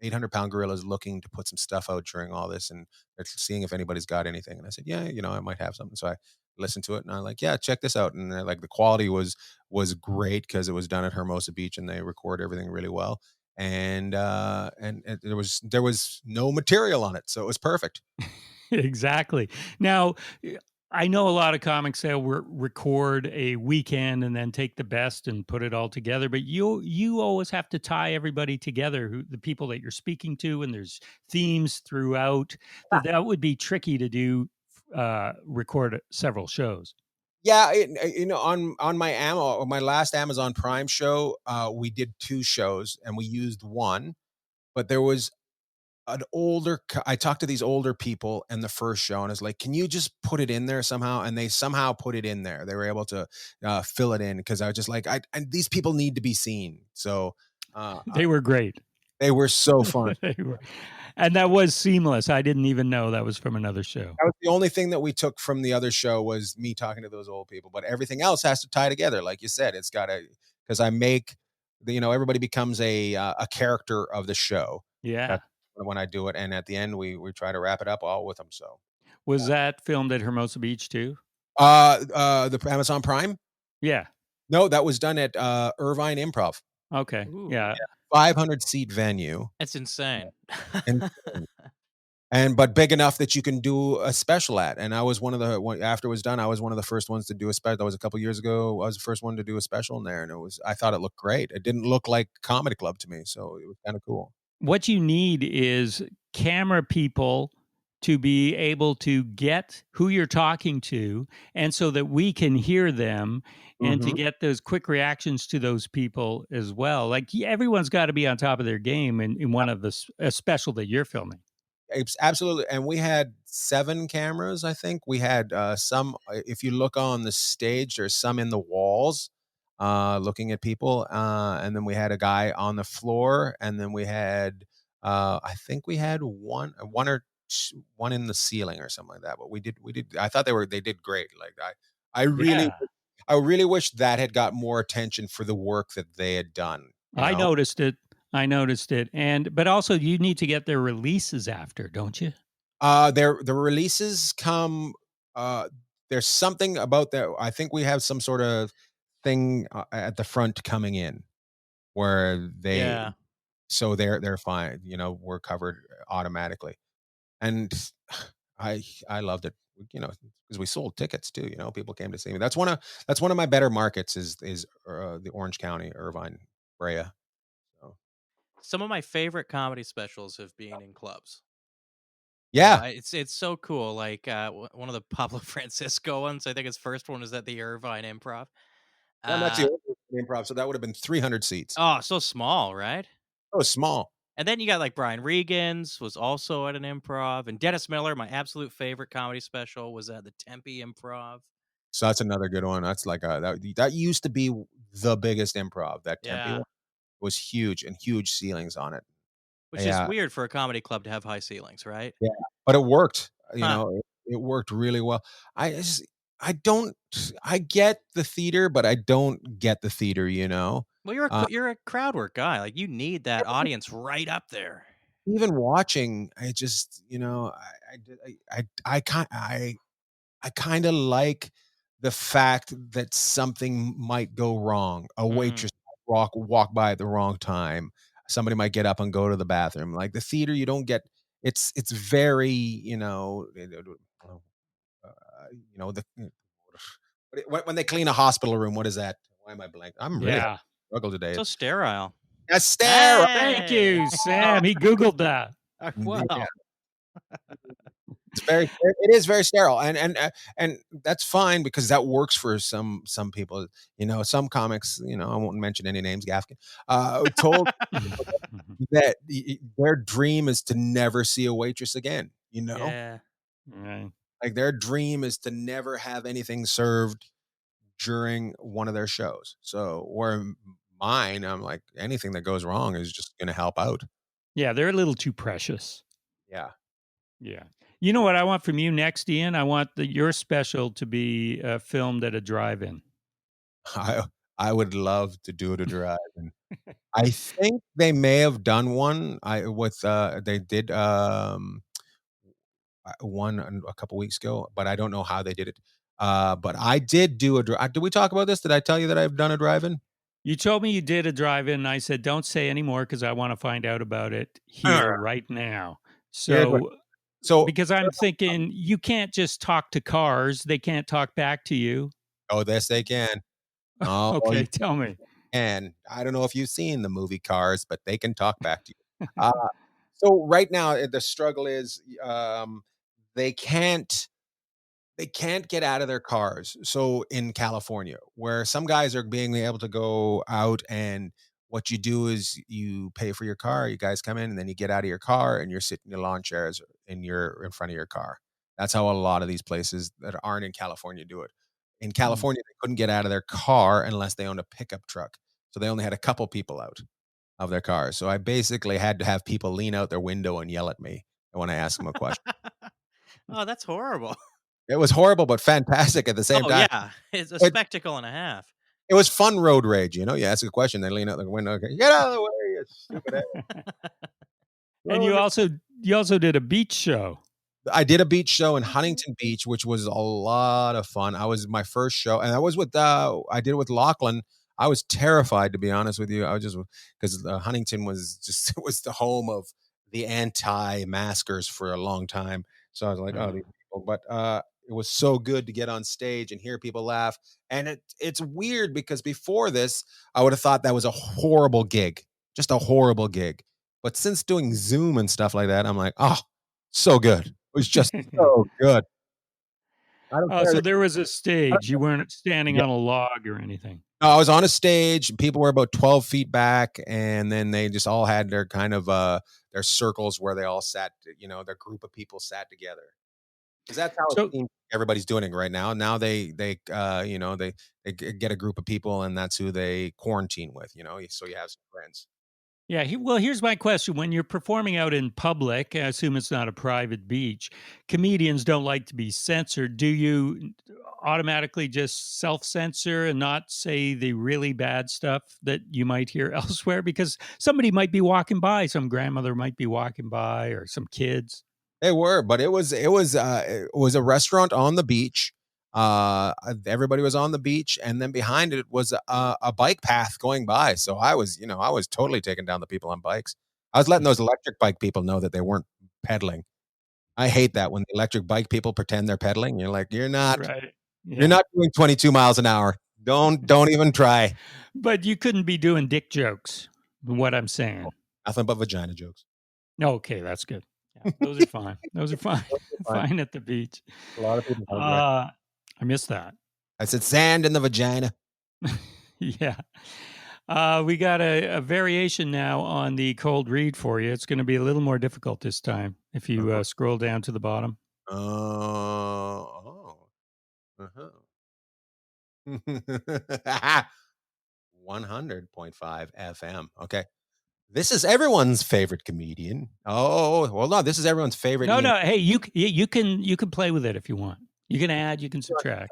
800 Pound Gorilla is looking to put some stuff out during all this, and they're seeing if anybody's got anything." And I said, "Yeah, I might have something." So I listened to it, and I'm like, "Yeah, check this out." And like the quality was great because it was done at Hermosa Beach and they record everything really well. And there was no material on it, so it was perfect. Exactly. Now, I know a lot of comics say we record a weekend and then take the best and put it all together, but you always have to tie everybody together, the people that you're speaking to, and there's themes throughout. That would be tricky to do. Record several shows. Yeah, on my last Amazon Prime show, we did two shows and we used one, but there was I talked to these older people in the first show, and it's like, "Can you just put it in there somehow?" And they somehow put it in there. They were able to fill it in because I was just like, and these people need to be seen. So They were great. they were so fun. They were, and that was seamless. I didn't even know that was from another show. That was the only thing that we took from the other show was me talking to those old people, but everything else has to tie together. Like you said, it's got to because I make everybody becomes a character of the show. Yeah. That's when I do it, and at the end we try to wrap it up all with them. So Was that filmed at Hermosa Beach too? the Amazon Prime? Yeah. No, that was done at Irvine Improv, Okay. Ooh, Yeah. 500 seat venue, that's insane. and but big enough that you can do a special at. And I was after it was done, I was one of the first ones to do a special. That was a couple years ago. I was the first one to do a special in there, and I thought it looked great. It didn't look like comedy club to me, so it was kind of cool. What you need is camera people to be able to get who you're talking to, and so that we can hear them and to Mhm. get those quick reactions to those people as well. Like everyone's got to be on top of their game in one of the a special that you're filming. Absolutely, and we had 7 cameras, I think. We had, some if you look on the stage, there's some in the walls, looking at people, and then we had a guy on the floor, and then we had, I think we had 1 or 1 in the ceiling or something like that, but we did I thought they did great, like, I really Yeah. I really wish that had got more attention for the work that they had done, you I know? noticed it. I noticed it. And but also you need to get their releases after, don't you? The releases come. Uh, there's something about that. I think we have some sort of thing at the front coming in where Yeah. they're fine. We're covered automatically, and I loved it. Because we sold tickets too. People came to see me. That's one of my better markets is the Orange County, Irvine, Brea. So Some of my favorite comedy specials have been in clubs. yeah, It's so cool. Like one of the Pablo Francisco ones. I think his first one was at the Irvine Improv. I'm actually Uh, over the improv, so that would have been 300 seats. oh, so small, right? Oh, small. And then you got like Brian Regan's was also at an improv, and Dennis Miller, my absolute favorite comedy special, was at the Tempe Improv. So that's another good one. That's like that used to be the biggest improv. That Tempe Yeah, one was huge and huge ceilings on it. which is Yeah, weird for a comedy club to have high ceilings, right? yeah, but it worked. Huh. It worked really well. I just I don't. I get the theater, but I don't get the theater. You know, Well, you're uh, you're a crowd work guy. Like you need that audience right up there. even watching, I just, I kind of like the fact that something might go wrong. A Mm, waitress might walk by at the wrong time. Somebody might get up and go to the bathroom. Like the theater, you don't get. It's very, the when they clean a hospital room. What is that? Why am I blank? I'm really having Yeah. a struggle today. so sterile. A stare. Thank Hey. you, Sam. He Googled that. Yeah. Wow. It's very it is very sterile, and that's fine because that works for some people. Some comics, I won't mention any names, Gaffigan, told that their dream is to never see a waitress again, Yeah. Right. like their dream is to never have anything served during one of their shows. So where mine, I'm like, anything that goes wrong is just going to help out. Yeah, they're a little too precious. Yeah. Yeah. You know what I want from you next, Ian? I want your special to be filmed at a drive-in. I I would love to do it a drive. I think they may have done one. They did one a couple weeks ago, but I don't know how they did it. But I did do a drive. Did we talk about this? Did I tell you that I've done a drive-in? You told me you did a drive-in, and I said, don't say anymore because I want to find out about it here Alright. right now. Here's what. So, So, because I'm thinking you can't just talk to cars, they can't talk back to you. oh, yes, they can. Oh, Okay, you tell me. can. I don't know if you've seen the movie Cars, but they can talk back to you. So right now, the struggle is they can't they can't get out of their cars. So in California, where some guys are being able to go out, and what you do is you pay for your car, you guys come in, and then you get out of your car and you're sitting in your lawn chairs in front of your car. That's how a lot of these places that aren't in California do it. In Mm. California, they couldn't get out of their car unless they owned a pickup truck. So they only had a couple people out of their cars. So I basically had to have people lean out their window and yell at me when I ask them a question. Oh, that's horrible. It was horrible, but fantastic at the same Oh time. yeah, it's a It spectacle and a half. it was fun road rage, You ask a question, they lean out the window, okay, "Get out of the way, you stupid ass." And Ruined it. you also did a beach show. I did a beach show in Huntington Beach, which was a lot of fun. I was my first show, and I was with I did it with Lachlan. I was terrified, to be honest with you. I was just because Huntington was just it was the home of the anti-maskers for a long time. So I was like, oh, Uh, these people. But it was so good to get on stage and hear people laugh. And it's weird because before this, I would have thought that was a horrible gig, just a horrible gig. But since doing Zoom and stuff like that, I'm like, oh, so good. It was just so good. I don't oh, care. so there was a stage. You weren't standing Yeah. on a log or anything. No, I was on a stage. People were about 12 feet back, and then they just all had their kind of their circles where they all sat. Their group of people sat together because that's how it So seems everybody's doing it right now. Now they get a group of people, and that's who they quarantine with. So you have some friends. yeah, well, here's my question. When you're performing out in public, I assume it's not a private beach, comedians don't like to be censored. Do you automatically just self censor and not say the really bad stuff that you might hear elsewhere? Because somebody might be walking by, some grandmother might be walking by, or some kids. They were, but it was a restaurant on the beach. Everybody was on the beach, and then behind it was a bike path going by. So I was totally taking down the people on bikes. I was letting those electric bike people know that they weren't pedaling. I hate that when the electric bike people pretend they're pedaling. You're like, Right. you're Yeah. not doing 22 miles an hour. Don't even try. But you couldn't be doing dick jokes, what I'm saying. Nothing but vagina jokes. Okay, that's good. Yeah, those are fine. Those are fine. Fine. Fine at the beach. A lot of people have that. I missed that. I said sand in the vagina. Yeah. We got a variation now on the cold read for you. It's going to be a little more difficult this time if you scroll down to the bottom. Oh. Uh-huh. 100.5 FM. Okay. This is everyone's favorite comedian. Oh, well, no, this is everyone's favorite. No, Ian. no. Hey, you can play with it if you want. You can add, you can subtract.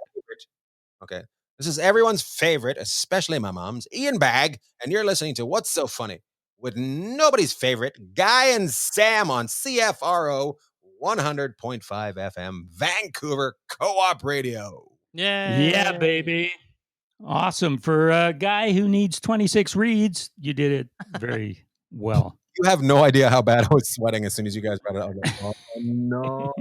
Okay. This is everyone's favorite, especially my mom's, Ian Bagg, and you're listening to What's So Funny with nobody's favorite, Guy and Sam on CFRO 100.5 FM, Vancouver Co-op Radio. Yeah, Yay! baby. Awesome. For a guy who needs 26 reads, you did it very well. You have no idea how bad I was sweating as soon as you guys brought it up. I was like, oh no,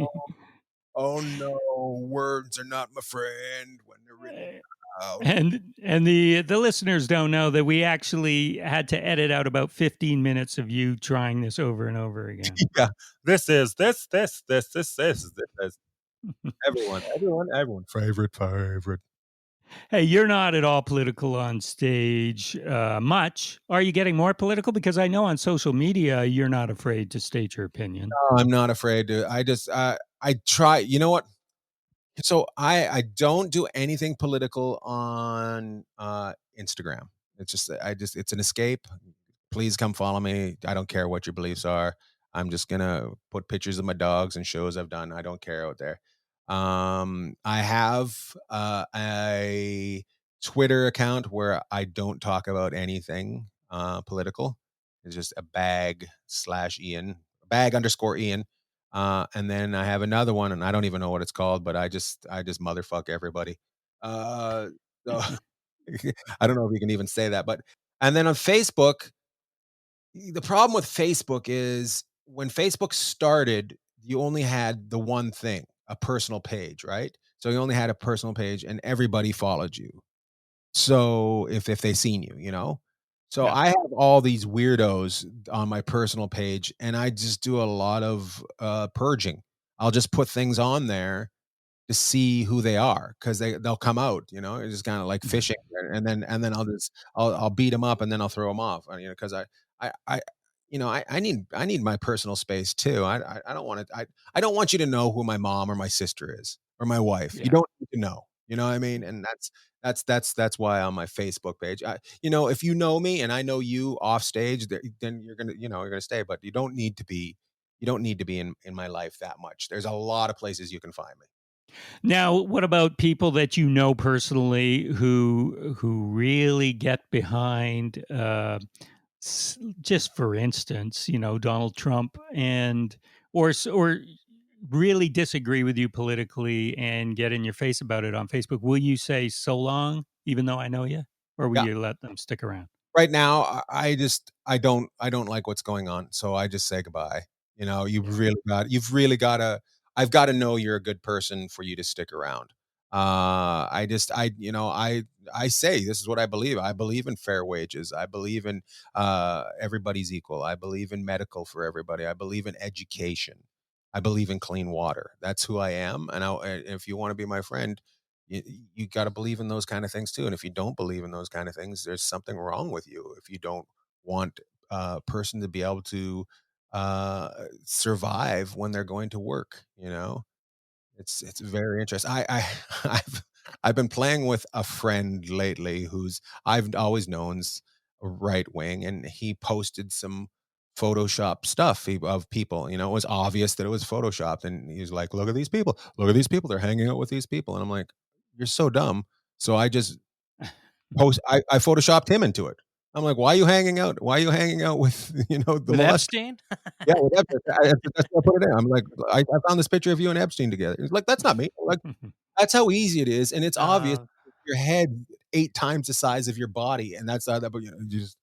oh no, words are not my friend when they're written out. And the listeners don't know that we actually had to edit out about 15 minutes of you trying this over and over again. Yeah, this is everyone favorite. Hey, you're not at all political on stage much. Are you getting more political? Because I know on social media you're not afraid to state your opinion. No, I'm not afraid to. I just I try. You know what? So I don't do anything political on Instagram. It's just it's an escape. Please come follow me. I don't care what your beliefs are. I'm just gonna put pictures of my dogs and shows I've done. I don't care out there. I have a Twitter account where I don't talk about anything political. It's just a bag/Ian, bag_Ian. And then I have another one, and I don't even know what it's called, but I just motherfuck everybody. So I don't know if you can even say that, but and then on Facebook, the problem with Facebook is when Facebook started, you only had the one thing, a personal page, right? So you only had a personal page, and everybody followed you. So if they seen you, you know? So Yeah. I have all these weirdos on my personal page, and I just do a lot of, purging. I'll just put things on there to see who they are because they'll come out, you know? It's just kinda like fishing, and then I'll beat them up, and then I'll throw them off, you know, because I I need my personal space too. I don't wanna I don't want you to know who my mom or my sister is or my wife. You Yeah. don't need to know, you know what I mean? And that's why on my Facebook page, if you know me and I know you off stage, then you're gonna stay, but you don't need to be in my life that much. There's a lot of places you can find me. Now, what about people that you know personally who really get behind just for instance, Donald Trump and or really disagree with you politically and get in your face about it on Facebook? Will you say so long even though I know you, or will Yeah. you let them stick around? Right now, I don't like what's going on, so I just say goodbye. You know, Yeah. you've really gotta I've gotta know you're a good person for you to stick around. I just I say this is what I believe. I believe in fair wages. I believe in, everybody's equal. I believe in medical for everybody. I believe in education. I believe in clean water. That's who I am, and if you wanna be my friend, you, you got to believe in those kind of things too. And if you don't believe in those kind of things, there's something wrong with you. If you don't want a person to be able to uh, survive when they're going to work, it's very interesting. I've been playing with a friend lately who's I've always known's right wing, and he posted some Photoshop stuff of people. It was obvious that it was photoshopped, and he's like, "Look at these people! Look at these people! They're hanging out with these people." And I'm like, "You're so dumb." So I just I photoshopped him into it. I'm like, "Why are you hanging out? Why are you hanging out with the With molester?" Epstein? Yeah, whatever. That's why I put it in. I'm like, I found this picture of you and Epstein together. He's like, "That's not me." I'm like, that's how easy it is, and it's obvious. Uh, Your head 8 times the size of your body, and that's how that but, you just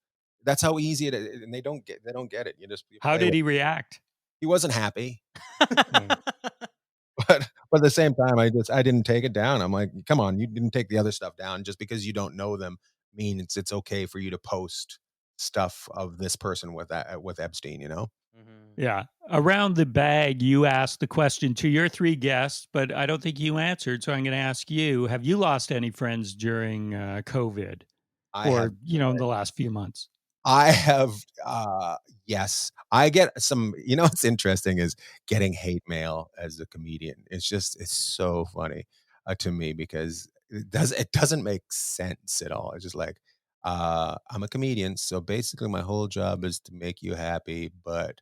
that's how easy it is, and they don't get it. You How play did with he react? he wasn't happy, Uh, but at the same time, I didn't take it down. I'm like, "Come on, you didn't take the other stuff down just because you don't know them means it's okay for you to post stuff of this person with Epstein, you know?" mhm. yeah. Around the bag, you asked the question to your three guests, but I don't think you answered. So I'm going to ask you: have you lost any friends during COVID, I have or in the last few months? I have, yes. I get some what's interesting is getting hate mail as a comedian. It's so funny, to me because it doesn't make sense at all. It's just like, I'm a comedian, so basically my whole job is to make you happy, but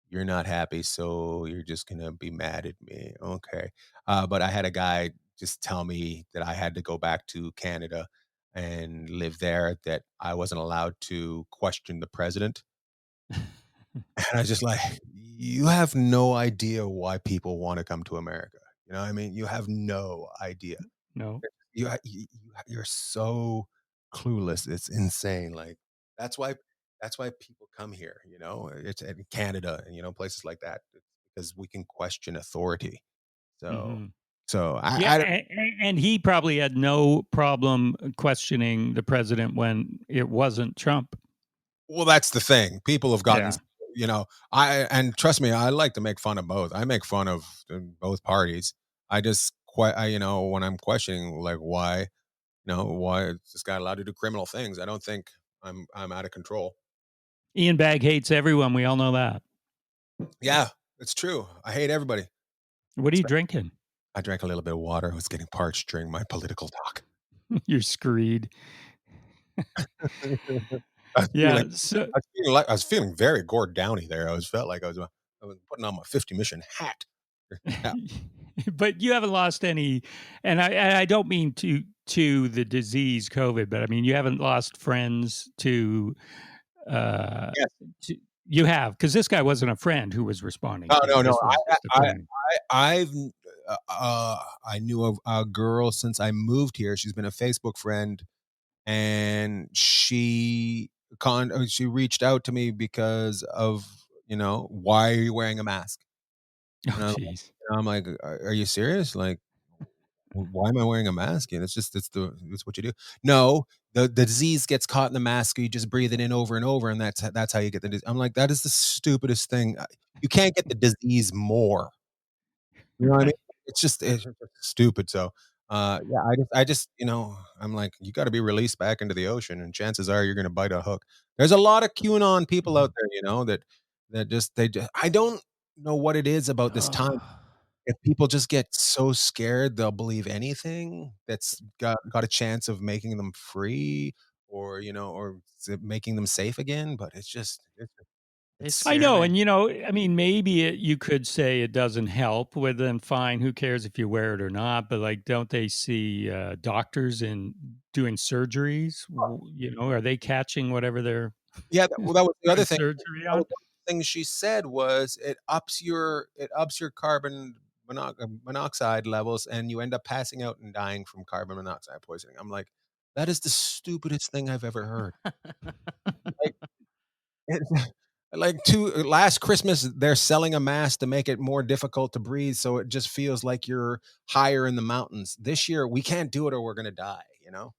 you're not happy, so you're just gonna be mad at me. Okay. But I had a guy just tell me that I had to go back to Canada and live there, that I wasn't allowed to question the president. And I was just like, "You have no idea why people wanna come to America." You know what I mean? You have no idea. No. You're so clueless, it's insane, like, that's why that's why people come here, you know? It's in Canada and, places like that, it's because we can question authority. So Hmm. so Yeah, I don't. and he probably had no problem questioning the president when it wasn't Trump. Well, that's the thing. People have gotten, Yeah. I and trust me, I like to make fun of both. I make fun of both parties. I just when I'm questioning, like, why is this guy allowed to do criminal things? I don't think I'm out of control. Ian Bagg hates everyone. We all know that. Yeah, it's true. I hate everybody. What are you drinking? I drank a little bit of water. I was getting parched during my political talk. You're screed. I was feeling Yeah. So, I was feeling very Gord Downy there. Felt like I was putting on my 50 mission hat. Yeah. but you haven't lost any, and I don't mean to the disease COVID, but I mean you haven't lost friends uh, Yes. to you have, because this guy wasn't a friend who was responding No, to you. no, no. This was just a I phony. I've I knew of a girl since I moved here. She's been a Facebook friend, and she reached out to me because of, why are you wearing a mask? Oh, And jeez. I'm like, are you serious? Like, why am I wearing a mask? And it's what you do. No, the disease gets caught in the mask. You just breathe it in over and over, and that's how you get the disease. I'm like, that is the stupidest thing. You can't get the disease more. You know what I mean? Right. It's just stupid. So, yeah, I'm like, you got to be released back into the ocean, and chances are you're going to bite a hook. There's a lot of QAnon people out there, I don't know what it is about this time. If people just get so scared, they'll believe anything that's got a chance of making them free, or making them safe again. But They it's I scare know, me. and I mean, maybe you could say it doesn't help. Well, then fine. Who cares if you wear it or not? But like, don't they see doctors in doing surgeries? Are they catching whatever they're Yeah, that was the doing other thing. surgery That on? was one of the things she said was it ups your carbon monoxide levels, and you end up passing out and dying from carbon monoxide poisoning. I'm like, that is the stupidest thing I've ever heard. Like, it, last Christmas, they're selling a mask to make it more difficult to breathe, so it just feels like you're higher in the mountains. This year, we can't do it, or we're gonna die. So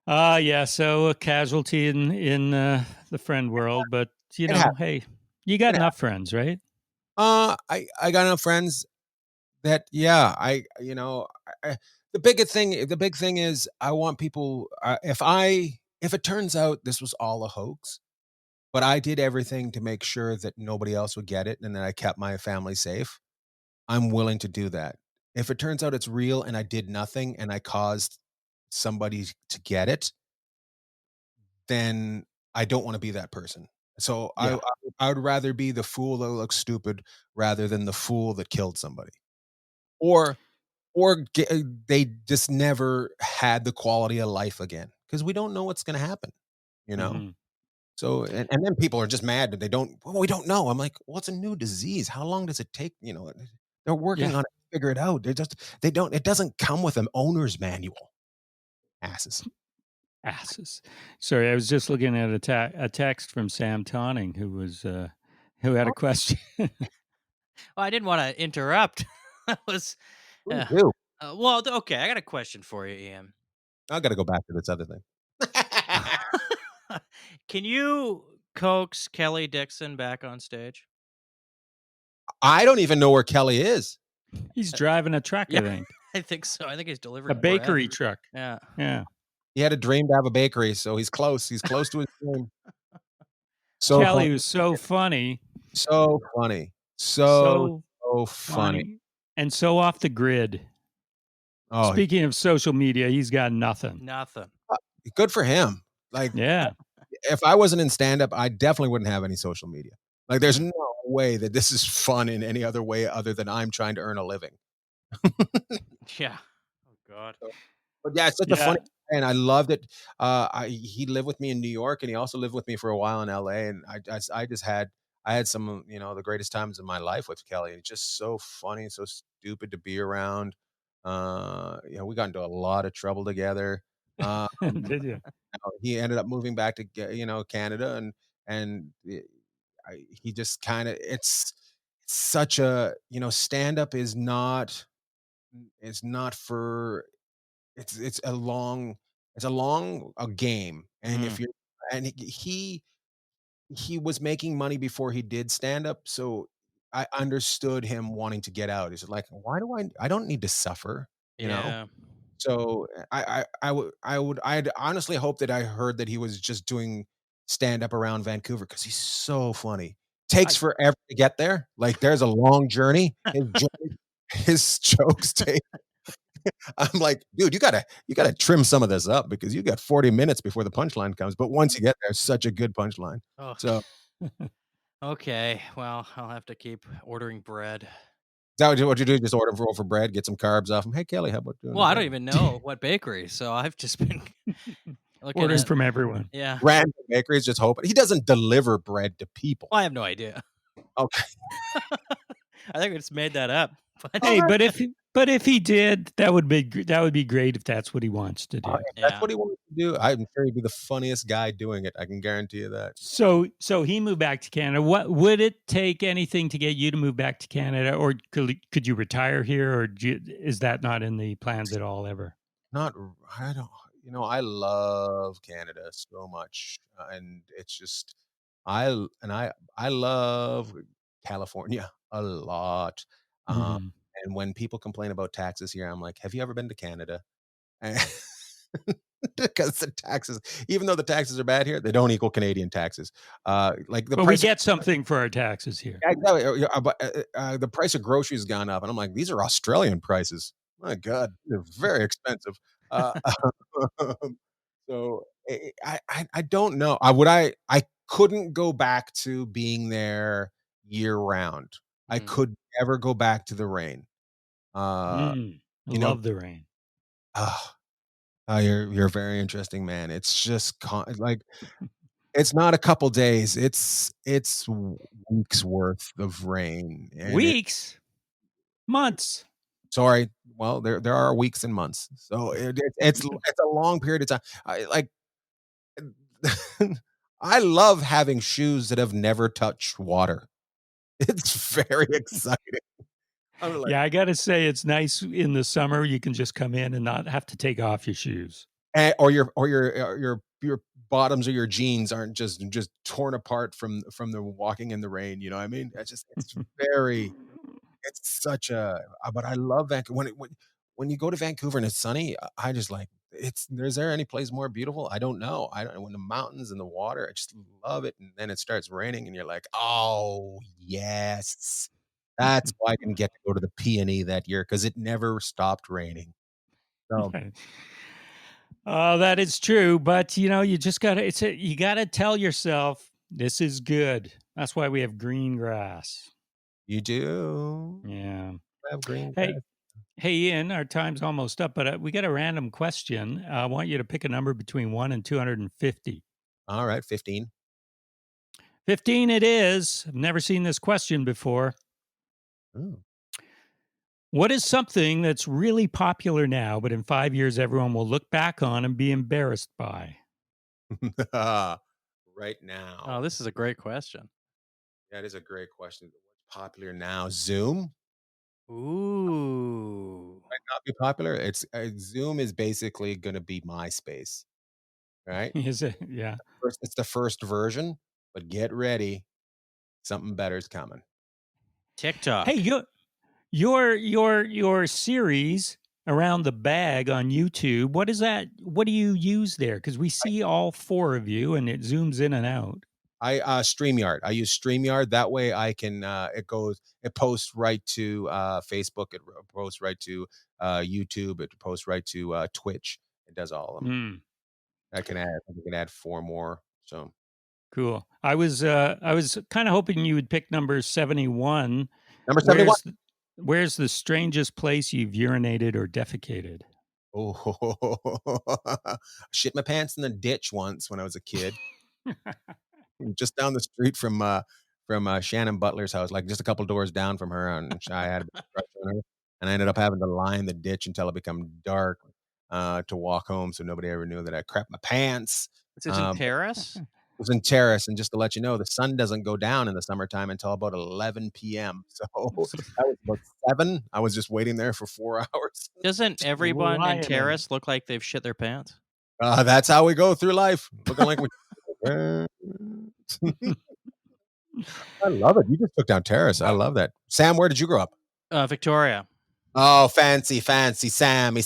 Yeah. So a casualty in the friend world, but it happened. hey, you got It happened. enough friends, right? I got enough friends that, yeah, I the big thing is, I want people, if it turns out this was all a hoax, but I did everything to make sure that nobody else would get it and that I kept my family safe, I'm willing to do that. If it turns out it's real and I did nothing and I caused somebody to get it, then I don't wanna be that person. So Yeah. I would rather be the fool that looks stupid rather than the fool that killed somebody. Or they just never had the quality of life again, because we don't know what's gonna happen, you know? Hmm. So, and then people are just mad that they don't, "Well, we don't know." I'm like, "Well, it's a new disease. How long does it take?" They're working Yeah. on it to figure it out. They don't it doesn't come with an owner's manual. Asses. Asses. Sorry, I was just looking at a text from Sam Tonning who had a question. Well, I didn't want to interrupt. That was, Please uh, do. okay. I got a question for you, Ian. I gotta go back to this other thing. Can you coax Kelly Dixon back on stage? I don't even know where Kelly is. He's driving a truck, I Yeah, think. I think so. I think he's A delivering bread. bakery truck. Yeah. Yeah. He had a dream to have a bakery, so he's close. He's close to his dream. So Kelly funny. was so funny. So funny. So, So so funny. funny. And so off the grid. Oh, Speaking of social media, he's got nothing. Nothing. good for him. Like, Yeah. if I wasn't in stand up, I definitely wouldn't have any social media. Like, there's no way that this is fun in any other way other than I'm trying to earn a living. Yeah. Oh God. But yeah, it's such a Yeah. funny and I loved it. He lived with me in New York, and he also lived with me for a while in LA, and I just had I had some of, the greatest times of my life with Kelly. It's just so funny and so stupid to be around. We got into a lot of trouble together. Um, Did you? he ended up moving back to Canada, and he just kind of it's such a stand up is not for it's a long a game, and Mhm. if you're and he was making money before he did stand up, so I understood him wanting to get out. He's like, "Why do I don't need to suffer," you know? Yeah. So, I'd honestly hope that I heard that he was just doing stand up around Vancouver because he's so funny. Takes I forever to get there, like, there's a long journey. His jokes take I'm like, "Dude, you gotta trim some of this up because you got 40 minutes before the punchline comes, but once you get there, it's such a good punchline." Oh. So, Okay. Well, I'll have to keep ordering bread. is that what you do? Just order roll for bread, get some carbs off him. "Hey, Kelly, how about doing Well, the I don't bread?" even know what bakery, so I've just been looking Ordering at. from everyone. Yeah. Random bakeries, just hoping he doesn't deliver bread to people. Well, I have no idea. Okay. I think I just made that up. But Hey, Alright. but if he did, that would be great if that's what he wants to do. If that's yeah. what he wants to do, I'm sure he'd be the funniest guy doing it, I can guarantee you that. So he moved back to Canada. What would it take anything to get you to move back to Canada, or could you retire here, or is that not in the plans at all ever? Not r I don't I love Canada so much, and it's just I love California a lot, um, Mhm. and when people complain about taxes here, I'm like, "Have you ever been to Canada?" And because the taxes even though the taxes are bad here, they don't equal Canadian taxes. Like, the But we price of get something for our taxes here. yeah, exactly, yeah, but, the price of groceries gone up, and I'm like, "These are Australian prices. My god, they're very expensive." Uh, so, I don't know. I couldn't go back to being there year round. I Mm. could never go back to the rain. Uh, I you know love the rain. ah, you're a very interesting man. It's just like, it's not a couple days, it's weeks worth of rain, and Weeks, months. sorry. Well, there are weeks and months. So it's a long period of time. I like I love having shoes that have never touched water. It's very exciting. I'm like, Yeah, I got to say it's nice in the summer. You can just come in and not have to take off your shoes. or your bottoms or your jeans aren't just torn apart from the walking in the rain. You know what I mean? It's very It's such a but I love Vancouver. When you go to Vancouver and it's sunny, I just like is there any place more beautiful? I don't know. I don't when the mountains and the water, I just love it, and then it starts raining and you're like, "Oh, yes." That's why I didn't get to go to the Peony that year because it never stopped raining. So, Oh, that is true, but you just gotta. You gotta tell yourself this is good. That's why we have green grass. you do Yeah. have green Hey, grass. hey, Ian. Our time's almost up, but we got a random question. I want you to pick a number between 1 and 250. Alright, 15. 15. It is. I've never seen this question before. Ooh. What is something that's really popular now, but in 5 years everyone will look back on and be embarrassed by? Right Oh, now. this is a great question. That is a great question. What's popular now? Zoom? Ooh. Not be popular. Zoom is basically gonna be MySpace, right? Is it? Yeah. It's the first version, but get ready, something better's coming. Hey, TikTok. your series around the bag on YouTube. What is that? What do you use there? Because we see all four of you, and it zooms in and out. StreamYard. I use StreamYard. That way I can, it posts right to, Facebook, it posts right to, YouTube, it posts right to, Twitch. It does all of them. Hmm. I can add 4 more, so Cool. I was kind of hoping you would pick number 71. Number 71. Where's the strangest place you've urinated or defecated? Oh, shit my pants in the ditch once when I was a kid, just down the street from Shannon Butler's house, like just a couple doors down from her, and I had a big crush on her, and I ended up having to line the ditch until it became dark, to walk home, so nobody ever knew that I crapped my pants. Is it in Paris? It was in Terrace, and just to let you know, the sun doesn't go down in the summertime until about 11 PM. So that was about 7. I was just waiting there for 4 hours. Doesn't everyone in Lion. Terrace look like they've shit their pants? That's how we go through life, looking like we. I love it. You just took down Terrace. I love that. Sam, where did you grow up? Victoria. Oh, fancy, Sammy.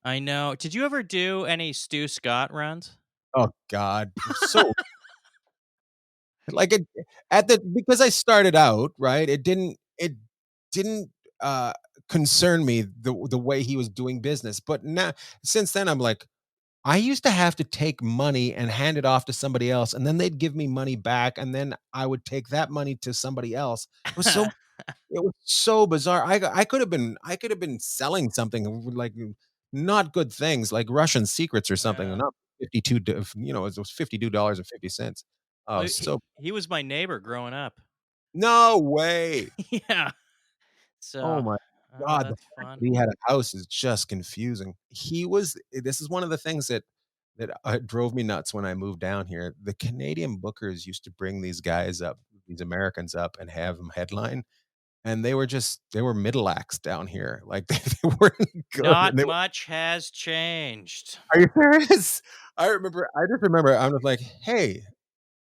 I know. Did you ever do any Stu Scott runs? Oh God, so like it because I started out right. It didn't uh concern me the way he was doing business, but now since then I'm like, I used to have to take money and hand it off to somebody else, and then they'd give me money back, and then I would take that money to somebody else. It was so bizarre. I could have been selling something like not good things, like Russian secrets or something, Yeah. and not 52, it was $52.50. Oh, so He was my neighbor growing up. no way. Yeah. Oh So, my God, the that's fact fun. that he had a house is just confusing. This is one of the things that drove me nuts when I moved down here. The Canadian bookers used to bring these guys up, these Americans up, and have them headline, and they were middle acts down here. Like, they weren't good, Not and they were. much has changed. Are you serious? I just remember I was like, "Hey,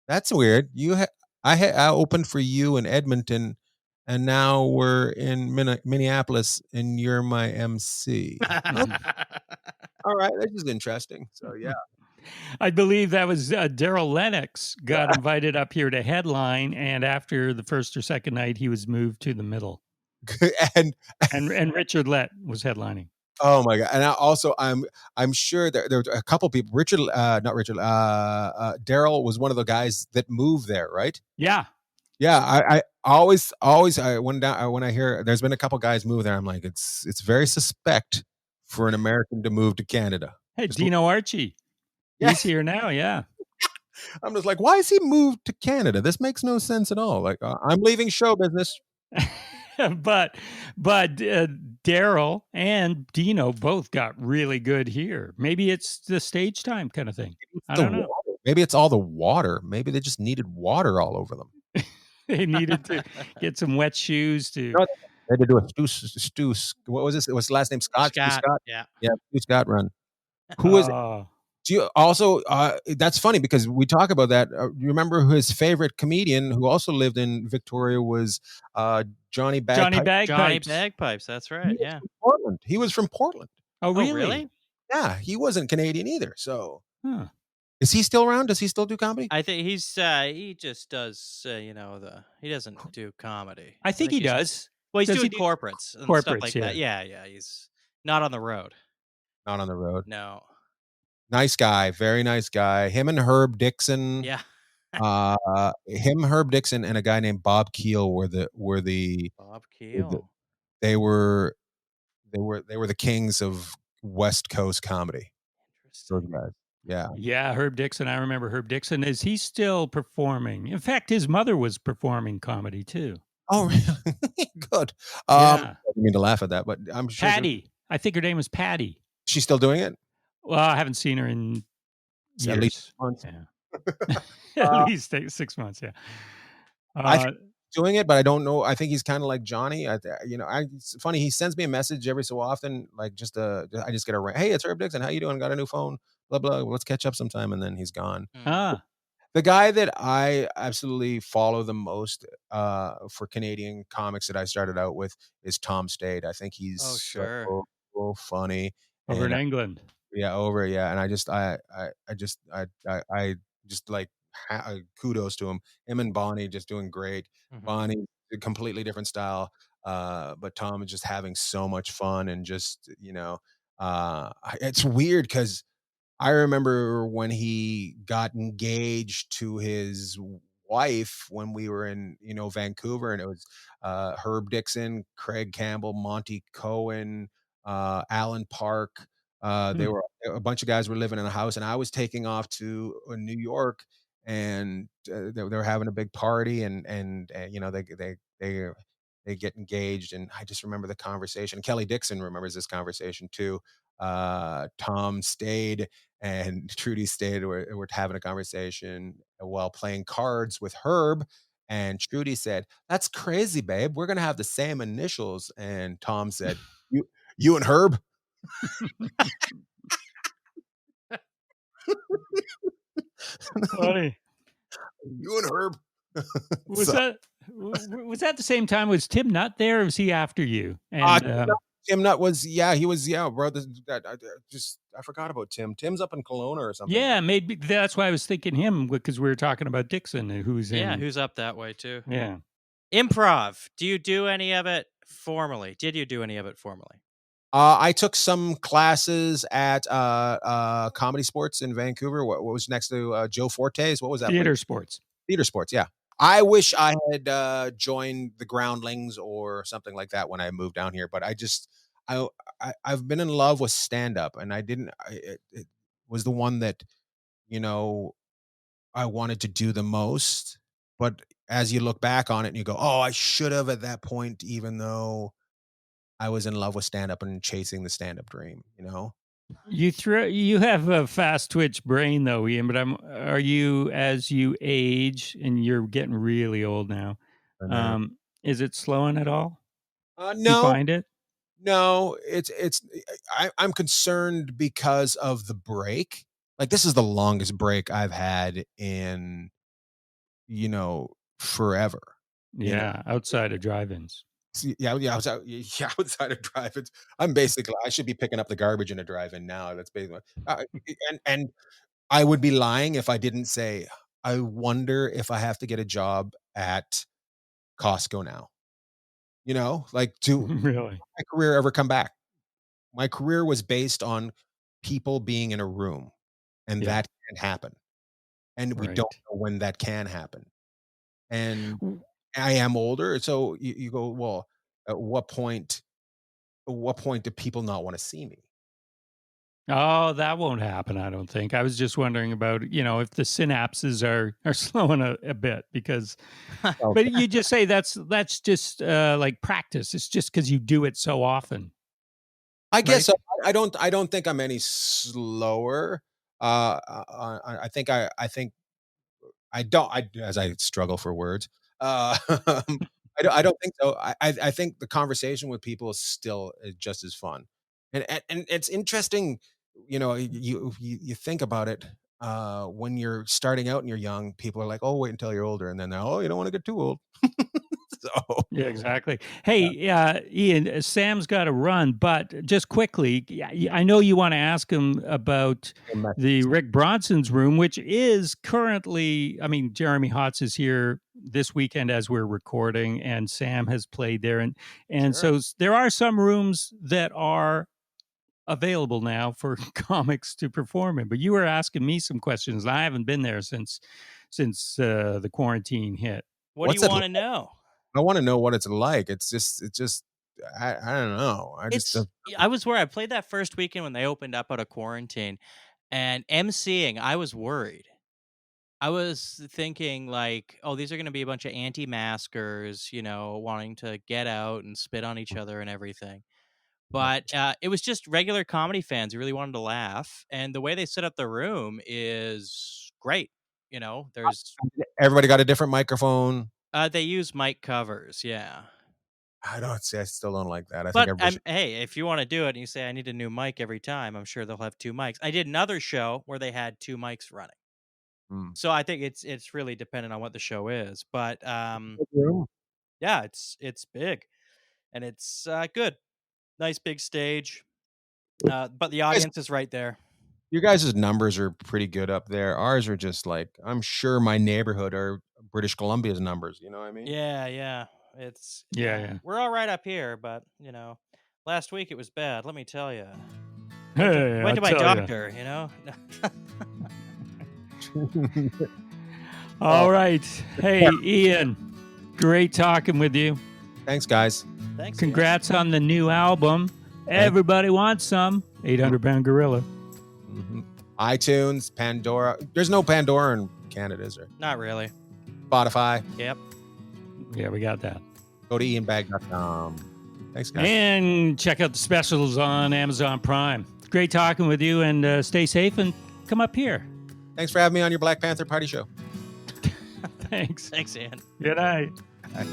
that's weird. I opened for you in Edmonton, and now we're in Minneapolis, and you're my MC. Okay, all right, this is interesting." So yeah, I believe that was Daryl Lennox got invited up here to headline, and after the first or second night, he was moved to the middle, and and Richard Lett was headlining. oh my God, and I'm sure there were a couple people. Richard, not Richard, Daryl was one of the guys that moved there, right? Yeah. Yeah, I always when I hear there's been a couple guys move there, I'm like, it's very suspect for an American to move to Canada. Hey, Just Dino Archie. Yeah. He's here now. Yeah. I'm just like, why is he moved to Canada? This makes no sense at all. Like, I'm leaving show business. but Daryl and Dino both got really good here. Maybe it's the stage time kind of thing. I don't know. Maybe it's all the water. Maybe they just needed water all over them. They needed to get some wet shoes to. No, they had to do a Stu. What was this? What's his last name? Scott. Stu Scott. Yeah. Yeah, Stu Scott run. Who is? Do you also? That's funny because we talk about that. You remember his favorite comedian who also lived in Victoria was Johnny Bagpipe. Johnny Bagpipes. That's right. Yeah. Portland. He was from Portland. Oh, really? Oh, really? Yeah, he wasn't Canadian either. So, Huh. is he still around? Does he still do comedy? I think he just does he doesn't do comedy. I think he does. Well, he's Does doing he do corporates and stuff corporates, like yeah. that. Yeah, he's not on the road. Not on the road. No. Nice guy, very nice guy. Him and Herb Dixon. Yeah. Herb Dixon, and a guy named Bob Keel were the Bob Keel. they were the kings of West Coast comedy. Those Interesting. guys. Yeah. Yeah, Herb Dixon. I remember Herb Dixon. Is he still performing? In fact, his mother was performing comedy too. Oh, really? Good. Yeah. I didn't mean to laugh at that, but I'm sure Patty. I think her name was Patty. she's still doing it. Well, I haven't seen her in years. At least months. Yeah. At least 6 months. Yeah. I think he's doing it, but I don't know. I think he's kind of like Johnny. It's funny. He sends me a message every so often, like I just get a hey, it's Herb Dixon. How you doing? Got a new phone? Blah blah. Let's catch up sometime, and then he's gone. The guy that I absolutely follow the most for Canadian comics that I started out with is Tom Stade. I think he's so funny. Over in England. Yeah, and I just like kudos to him. Him and Bonnie just doing great. Mm-hmm. Bonnie, a completely different style, but Tom is just having so much fun, and just it's weird because I remember when he got engaged to his wife when we were in, Vancouver, and it was, Herb Dixon, Craig Campbell, Monty Cohen, Alan Park. They Hmm. were a bunch of guys were living in a house, and I was taking off to, New York, and, they were having a big party, and they get engaged, and I just remember the conversation. Kelly Dixon remembers this conversation too. Tom stayed and Trudy stayed. We're having a conversation while playing cards with Herb. And Trudy said, "That's crazy, babe. We're gonna have the same initials." And Tom said, "You and Herb." Funny. You and Herb. Was So, that was that the same time? Was Tim Nutt there, or was he after you? And Tim Nutt was, yeah, he was, yeah, bro. I forgot about Tim. Tim's up in Kelowna or something now. yeah, maybe that's why I was thinking him because we were talking about Dixon, who's Yeah, in. who's up that way too? Yeah, Improv. Do you do any of it formally? Did you do any of it formally? I took some classes at Comedy Sports in Vancouver. What was next to Joe Forte's? What was that place? theater sports. Theater Sports, yeah. I wish I had joined the Groundlings or something like that when I moved down here, but I I've been in love with stand up, and I didn't. It was the one that you know I wanted to do the most. But as you look back on it, and you go, "Oh, I should have at that point," even though I was in love with stand up and chasing the stand up dream. You have a fast twitch brain though, Ian. But are you as you age and you're getting really old now? I know. Is it slowing at all? Do you No, find it? no, I'm concerned because of the break. Like, this is the longest break I've had in, forever, you know? Yeah, outside of drive-ins. Yeah, yeah, yeah, outside of drive-ins. I should be picking up the garbage in a drive-in now. That's basically and I would be lying if I didn't say, I wonder if I have to get a job at Costco now, like, to Really? my career ever come back. My career was based on people being in a room, and Yeah. that can happen, and we don't Right. know when that can happen, and W- I am older, so you go, "Well, at what point do people not wanna see me?" Oh, that won't happen, I don't think. I was just wondering about, if the synapses are slowing a bit because Well, but you just say that's just like practice. It's just because you do it so often, I guess right? so. I don't think I'm any slower. I don't I as I struggle for words. I don't think so. I think the conversation with people is still, just as fun. And it's interesting, you think about it, when you're starting out and you're young, people are like, "Oh, wait until you're older," and then they're, "Oh, you don't wanna get too old." So, Yeah, exactly. Hey, Ian, Sam's got to run, but just quickly, I know you want to ask him about the Rick Bronson's room, which is currently, I mean, Jeremy Hotz is here this weekend as we're recording, and Sam has played there, and sure. so there are some rooms that are available now for comics to perform in. But you were asking me some questions, and I haven't been there since the quarantine hit. What do you What's it want like? to know? I wanna know what it's like. It's just I don't know. I just It's I was where I played that first weekend when they opened up out of quarantine, and emceeing, I was worried. I was thinking like, "Oh, these are gonna be a bunch of anti-maskers, wanting to get out and spit on each other and everything." But, it was just regular comedy fans who really wanted to laugh, and the way they set up the room is great. There's everybody got a different microphone. they use mic covers, yeah. I still don't like that. I think But, everybody should. hey, if you wanna do it and you say, "I need a new mic every time," I'm sure they'll have 2 mics. I did another show where they had 2 mics running. Mm. So I think it's really dependent on what the show is, but, Good room. yeah, it's big, and it's, good. Nice big stage, but the Guys, audience is right there. your guys' numbers are pretty good up there. Ours are just like, I'm sure my neighborhood are British Columbia's numbers, you know what I mean? Yeah, yeah. It's Yeah, yeah. we're all right up here, but last week it was bad. Let me tell you. Hey, Went to I my tell ya. doctor, you know? All right. Hey, Ian, great talking with you. Thanks, guys. Thanks. Ian. Congrats on the new album. Everybody wants some. 800-pound gorilla. Mhm. iTunes, Pandora. There's no Pandora in Canada, is there? Not really. Spotify. Yep. Yeah, we got that. Go to ianbagg.com. Thanks, guys. And check out the specials on Amazon Prime. Great talking with you, and stay safe and come up here. Thanks for having me on your Black Panther party show. Thanks. Thanks, Ian. Good night. Bye.